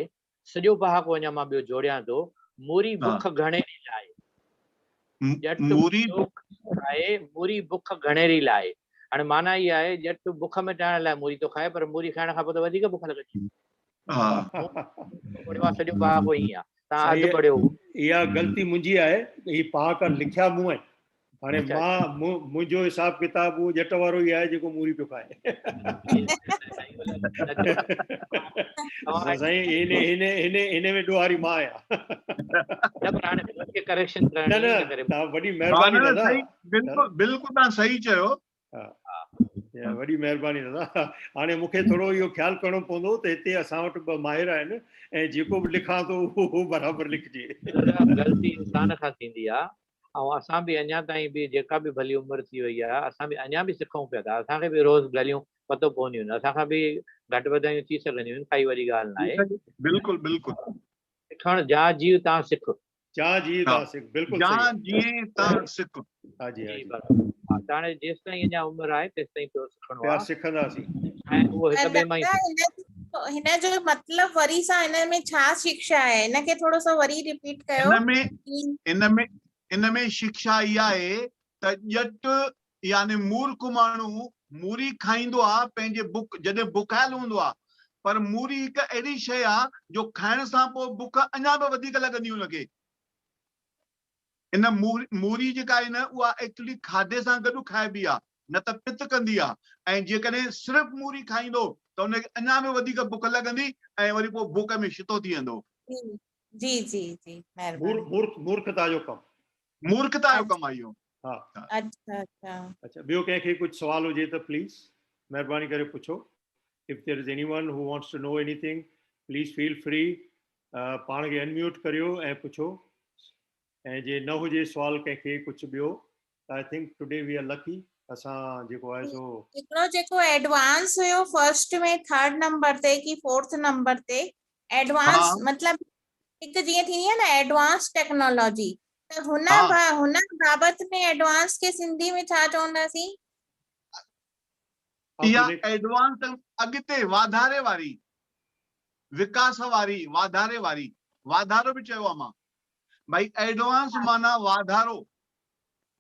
सॼो पहाको अञा मां ॿियो जोड़ियां थो, मोरी बुख घणेरी लाए। ॼट बुख खाए, मोरी बुख घणेरी लाए। हाणे माना इहा आहे, ॼट बुख मिटाइण लाइ मोरी थो खाए, पर मोरी खाइण खां पोइ त वधीक बुख लॻंदी। सॼो पहाको ईअं आहे। तव्हां अधु पढ़ियो। इहा ग़लती मुंहिंजी आहे, ही पहाका लिखिया मूं आहिनि। हाणे मुंहिंजो हिसाब किताब उहो ॼट वारो ई आहे जेको मूरी पियो खाए। साईं हिन में ॾोहारी मां आहियां। करेक्शन तव्हां वॾी महिरबानी दादा। बिल्कुलु तव्हां सही चयो। वॾी महिरबानी दादा। हाणे मूंखे थोरो इहो ख़्यालु करणो पवंदो त हिते असां वटि ॿ माहिर आहिनि ऐं जेको बि लिखां थो उहो बराबरि लिखिजे। ग़लती इंसान खां थींदी आहे ऐं असां बि अञा ताईं बि जेका बि भली उमिरि थी वई आहे, असां बि अञा बि सिखूं पिया था। असांखे बि रोज़ ॻाल्हियूं पतो पवंदियूं आहिनि। असांखां बि घटि वधायूं थी सघंदियूं आहिनि, काई वॾी ॻाल्हि न आहे। बिल्कुलु बिल्कुलु। सिखण जहाँ जीव तव्हां सिख। जहाँ जीव तव्हां सिख, बिल्कुलु जहाँ सही। जीअं तव्हां सिख। हाँ जी, हाँ जी जी। बराबरि हा त हाणे जेसि ताईं अञा उमिरि आहे तेसि ताईं पियो सिखणो प्यार आहे सिखंदासीं। ऐं उहो हिक ॿिए मां ई हिन जो मतिलब वरी सां हिन में छा शिक्षा आहे, हिनखे थोरो सो वरी रिपीट कयो। इनमें शिक्षा इहा आहे त ॼट यानी मूर्ख माण्हू मूरी खाईंदो आहे पंहिंजे जॾहिं बुखायल हूंदो आहे, पर मूरी हिकु अहिड़ी शइ आहे जो खाइण सां पोइ बुख अञा बि वधीक लॻंदी हुनखे। इन मूरी जेका आहे न उहा एक्चुअली खाधे सां गॾु खाइबी आहे, न त पित कंदी आहे। ऐं जेकॾहिं सिर्फ़ु मूरी खाईंदो त हुनखे अञा बि वधीक बुख लॻंदी ऐं वरी पोइ बुख में छितो थी वेंदो। जी जी जी महिरबानी। मूर्खता जो कमु, मूर्खता जो कमु आहे इहो। हा। अच्छा अच्छा अच्छा, ॿियो कंहिंखे कुझु सवाल हुजे त प्लीज़ महिरबानी करे पुछो। If there is anyone who wants to know anything, please feel free. पाण खे अनम्यूट करियो ऐं पुछो। ऐं जे न हुजे सवाल कंहिंखे कुझु ॿियो त I think today we are lucky. असां जेको आहे सो हिकिड़ो जेको एडवांस हुयो फर्स्ट में 3rd नंबर ते कि 4th नंबर ते एडवांस मतलब हिकु जीअं थींदी आहे न एडवांस टेक्नोलॉजी, त हुन बाबत में एडवांस के सिंधी में छा चवंदासीं? इहा एडवांस अॻिते वाधारे वारी, विकास वारी, वाधारे वारी, वाधारो बि चयो आहे मां। भाई एडवांस माना वाधारो।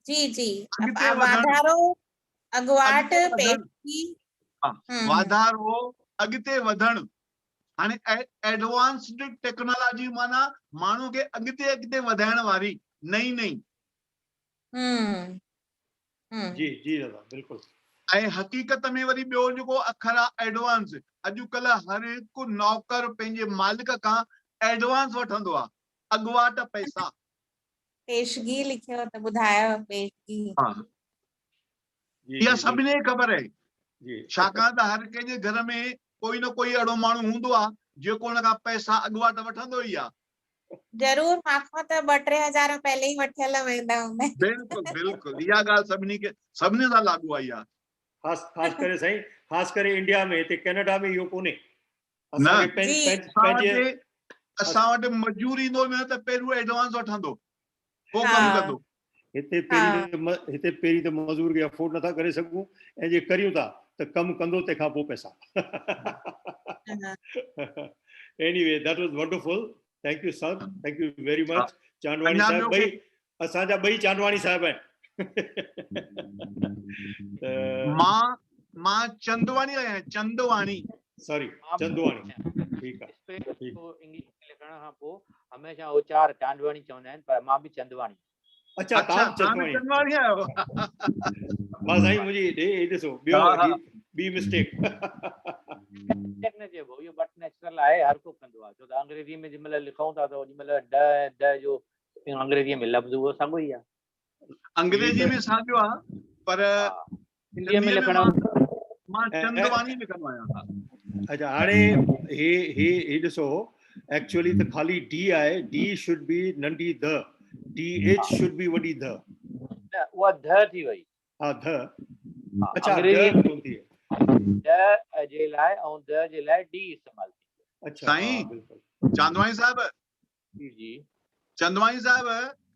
जी जी अॻिते वाधारो, अॻुवाट, वधण, पेशी। वाधारो, अॻिते वधण। हाणे एडवांस्ड टेक्नोलॉजी माना माण्हू खे अॻिते अॻिते वधाइण वारी, नई नई। जी जी दादा बिल्कुलु। ऐं हक़ीक़त में वरी ॿियो जेको अखर आहे एडवांस, अॼुकल्ह हर हिकु नौकर पंहिंजे मालिक खां एडवांस वठंदो आहे, अॻुवाट पैसा। पेशगी लिखियो त ॿुधायो पेशगी। इहा सभिनी खे ख़बर आहे, छाकाणि त हर कंहिंजे घर में कोई न कोई अहिड़ो माण्हू हूंदो आहे जेको हुन खां पैसा अॻुवाट वठंदो ई आहे। जरूर माखो त 2-3 हज़ार पहले ही वठियल वेंदा हूंदा। बिल्कुलु बिल्कुलु, इहा ॻाल्हि सभिनी सां लागू आहे इहा। ख़ासि करे साईं, ख़ासि करे इंडिया में, हिते कनाडा में इहो कोन्हे। असां वटि मजूर ईंदो न त पहिरियों एडवांस वठंदो, पोइ कमु कंदो। हिते पहिरीं त मज़दूर खे अफोर्ड नथा करे सघूं, ऐं जे करियूं था त कमु कंदो तंहिंखां पोइ पैसा। Anyway, that was wonderful. Thank you sir, thank you very much. Chandwani साहब ॿई असांजा ॿई चांदवाणी साहब आहिनि। मां चंदवाणी आहियां, चंदवाणी, सॉरी चंदवाणी। ठीकु आहे। इंग्लिश लिखण खां पोइ हमेशह उचार चांदवाणी चवंदा आहिनि, पर मां बि चंदवाणी। अच्छा तव्हां चंदवाणी आहियो। मां साईं मुंहिंजी ॾिसो ॿियो ॿी मिस्टेक न चइबो, इहो बट नेचुरल आहे, हर को कंदो आहे। छो त अंग्रेजी में जंहिंमहिल लिखूं था त ओॾीमहिल ड जो अंग्रेजीअ में लफ़्ज़ उहो साॻियो ई आहे। अंग्रेजी में साॻियो आहे, पर हिंदीअ में लिखण मां चंदवाणी लिखंदो आहियां। अच्छा हाणे हे ॾिसो, एक्चुअली त ख़ाली डी आहे, डी शुड बी नंढी the, D H should be वॾी द। उहा ध थी वई। हा ध। अच्छा अंग्रेजी द कोन थी है। ड जे लाइ ऐं द जे लाइ डी इस्तेमाल थी। अच्छा साईं बिल्कुलु। चांदवाणी साहब, जी चंदवाणी साहब,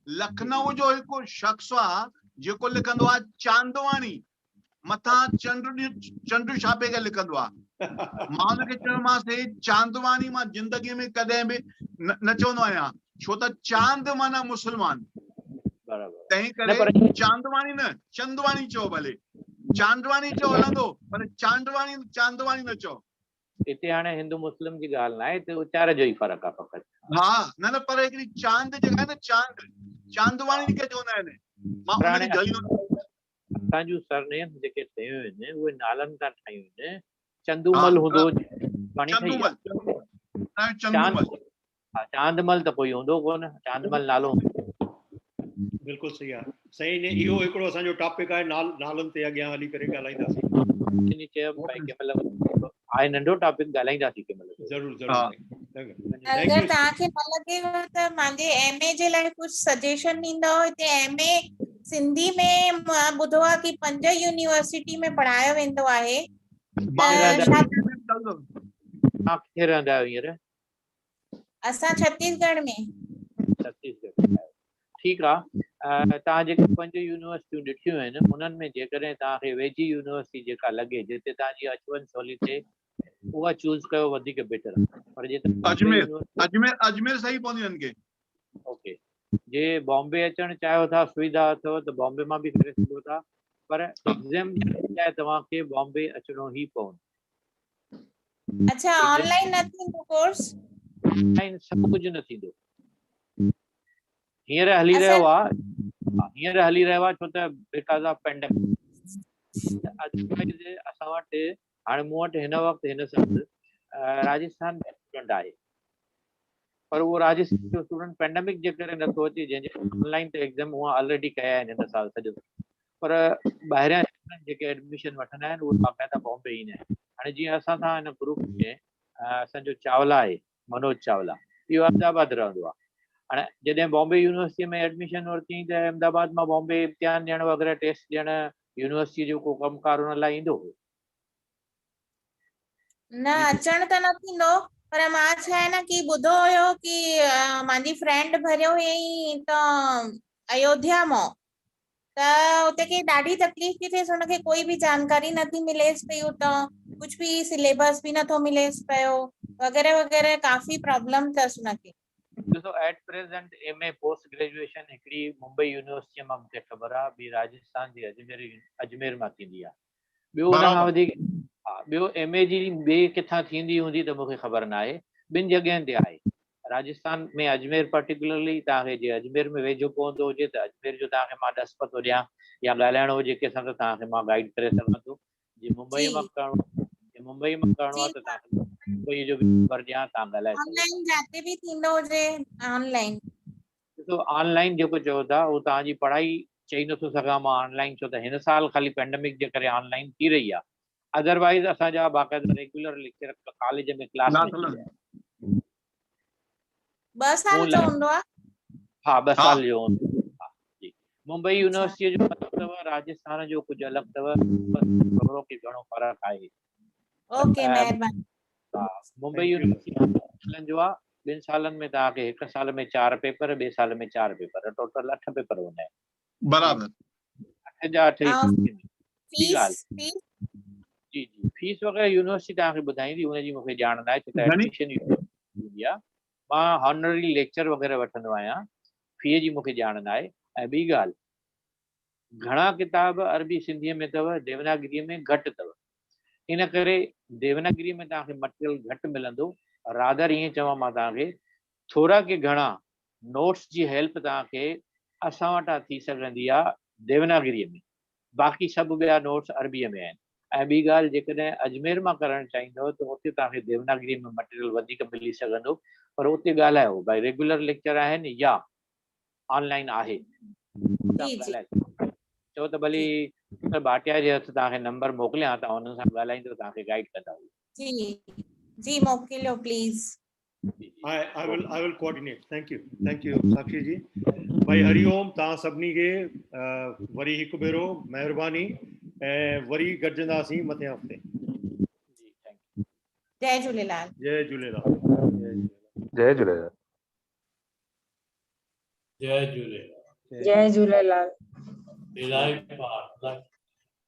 लखनऊ जो हिकु शख़्स आहे जेको लिखंदो आहे चांदवाणी, मथां चंड छापे करे लिखंदो आहे। मां हुनखे चयोमांसि चांदवाणी मां ज़िंदगीअ में कॾहिं बि न चवंदो आहियां, छो त चांद माना मुस्लमान, तंहिं करे चांदवाणी न चंदवाणी चओ, भले चांदवाणी चओ हलंदो, पर चांदवाणी न चओ। हिते हाणे हिंदू मुस्लिम जी ॻाल्हि न आहे, हिते उचार जो ई फ़र्क़ु आहे फ़क़ति। हा न पर हिकिड़ी चांद जेका आहे न, चांदवाणी खे चवंदा आहिनि। मां हुनखे असांजूं सरनेम जेके ठहियूं आहिनि उहे नालनि तां ठाहियूं आहिनि। चंदूमल हूंदो, चांदमल त कोई हूंदो कोन, चांदमल नालो। बिल्कुलु सही आहे। सही ने इहो हिकिड़ो असांजो टॉपिक आहे, नालनि ते अॻियां हली करे ॻाल्हाईंदासीं। आहे नंढो टॉपिक, ॻाल्हाईंदासीं कंहिं ज़रूरु ज़रूरु। अगरि तव्हांखे न लॻेव त मुंहिंजे एमए जे लाइ कुझु सजेशन ॾींदव? हिते एमए सिंधी में मां ॿुधो आहे कि 5 यूनिवर्सिटी में पढ़ायो वेंदो आहे। किथे रहंदा आहियो हींअर? असां छत्तीसगढ़ में। छत्तीसगढ़। ठीकु आहे, तव्हां जेके 5 यूनिवर्सिटियूं ॾिठियूं आहिनि उन्हनि में जेकॾहिं तव्हांखे वेझी यूनिवर्सिटी जेका लॻे जिते तव्हांजी अचवञ सवली थिए उहा चूज़ कयो वधीक बेटर आहे। पर जे अजमेर सही पवंदी आहिनि के। ओके, जे बॉम्बे अचणु चाहियो था सुविधा अथव त बॉम्बे मां बि करे सघो था, पर एग्ज़ाम लाइ तव्हांखे बॉम्बे अचिणो ई पवंदो। अच्छा ऑनलाइन न थींदो कोर्स? ऑनलाइन सभु कुझु न थींदो। हींअर हली असां रहियो आहे छो त बिकॉज़ ऑफ पेंडेमिक। असां वटि हाणे मूं वटि हिन वक़्तु हिन साल राजस्थान में स्टूडेंट आहे, पर उहो राजस्थान जो स्टूडेंट पेंडेमिक जे करे नथो अचे, जंहिंजे ऑनलाइन ते एग्ज़ाम उहा ऑलरेडी कया आहिनि हिन साल सॼो। पर ॿाहिरियां स्टूडेंट जेके एडमिशन वठंदा आहिनि उहे बाक़ाइदा बॉम्बे ईंदा आहिनि। हाणे जीअं असां सां हिन ग्रुप में असांजो चावला आहे, मनोज चावला, इहो अहमदाबाद रहंदो आहे। हाणे जॾहिं बॉम्बे यूनिवर्सिटी में एडमिशन वरिती त अहमदाबाद मां बॉम्बे इम्तिहान ॾियणु वग़ैरह टेस्ट ॾियणु यूनिवर्सिटी जो को कमकार हुन लाइ ईंदो हो? न अचण त न थींदो, पर मां छा आहे न की ॿुधो हुयो की मुंहिंजी फ्रेंड भरियो हुयईं त अयोध्या मां, त उते खे ॾाढी तकलीफ़ थी थिएसि, हुनखे कोई बि जानकारी नथी मिलेसि पई, उतां कुछ भी सिलेबस भी नथो मिलेसि पियो वग़ैरह वग़ैरह, काफ़ी प्रॉब्लम अथसि हुनखे। ॾिसो at present MA post graduation हिकिड़ी मुंबई यूनिवर्सिटी मां मूंखे ख़बर आहे, ॿी राजस्थान जी अजमेर मां थींदी आहे। ॿियो हुन खां वधीक ॿियो एमए जी ॿिए किथां थींदी हूंदी त मूंखे ख़बर न आहे। ॿिनि जॻहियुनि ते आहे, राजस्थान में अजमेर पर्टिकुलरली तव्हांखे जे अजमेर में वेझो पवंदो हुजे त अजमेर जो तव्हांखे मां ॾस पतो ॾियां या ॻाल्हाइणो हुजे कंहिंसां त तव्हांखे मां गाइड करे सघां थो। जे मुंबई मां करिणो आहे त तव्हांखे मुंबई जो बि नंबर ॾियां, तव्हां ॻाल्हाए सघो। ऑनलाइन जाते भी थींदो हुजे ऑनलाइन। ॾिसो ऑनलाइन जेको चओ था उहो तव्हांजी पढ़ाई चई नथो सघां मां ऑनलाइन, छो त हिन साल ख़ाली पेंडेमिक जे करे ऑनलाइन थी रही आहे। अदरवाइज असांजा बाक़ाइदा रेगुलर लेक्चर कॉलेज में क्लास में थी रहिया आहिनि। 2 साल जो हूंदो आहे? हा 2 साल जो जी। मुंबई यूनिवर्सिटी जो अलॻि अथव, राजस्थान जो कुझु अलॻि अथव, थोरो की घणो फ़र्क़ु आहे। ओके महिरबानी। हा मुंबई यूनिवर्सिटी जो आहे, 2 सालनि में तव्हांखे 1 साल में 4 पेपर, 2 साल में 4 पेपर, टोटल 8 पेपर हूंदा आहिनि। बराबर 8 जा 8 ई। फीस जी जी फीस वग़ैरह यूनिवर्सिटी तव्हांखे ॿुधाईंदी, हुनजी मूंखे ॼाण न आहे छो त एडमिशन हूंदी आहे। मां हॉनररी लेक्चर वग़ैरह वठंदो आहियां, फीअ जी मूंखे ॼाण न आहे। ऐं ॿी ॻाल्हि, घणा किताब अरबी सिंधीअ में अथव, देवनागरीअ में घटि अथव, इन करे देवनागरी में तव्हांखे मटेरियल घटि मिलंदो। रादर ईअं चवां मां तव्हांखे, थोरा के घणा नोट्स जी हेल्प तव्हांखे असां वटां थी सघंदी आहे देवनागरीअ में, बाक़ी सभु ॿिया नोट्स अरबीअ में आहिनि। ऐं ॿी ॻाल्हि, जेकॾहिं अजमेर मां करणु चाहींदव त उते तव्हांखे देवनागरी में मटेरियल वधीक मिली सघंदो, पर उते ॻाल्हायो भई रेगुलर लेक्चर आहिनि या ऑनलाइन आहे, चओ त भली भाटिया जे हथ तव्हांखे नंबर मोकिलियां, तव्हां हुननि सां ॻाल्हाईंदो, तव्हांखे गाइड कंदा। जी जी मोकिलियो please. I will coordinate. Thank you Sakshi ji. भाई हरिओम, तव्हां सभिनी खे वरी हिकु भेरो महिरबानी ऐं वरी गॾिजंदासीं मथे हफ़्ते। जय झूलेलाल। जय झूलेलाल। जय झूलेलाल। जय झूलेलाल। जय झूलेलाल। इलाही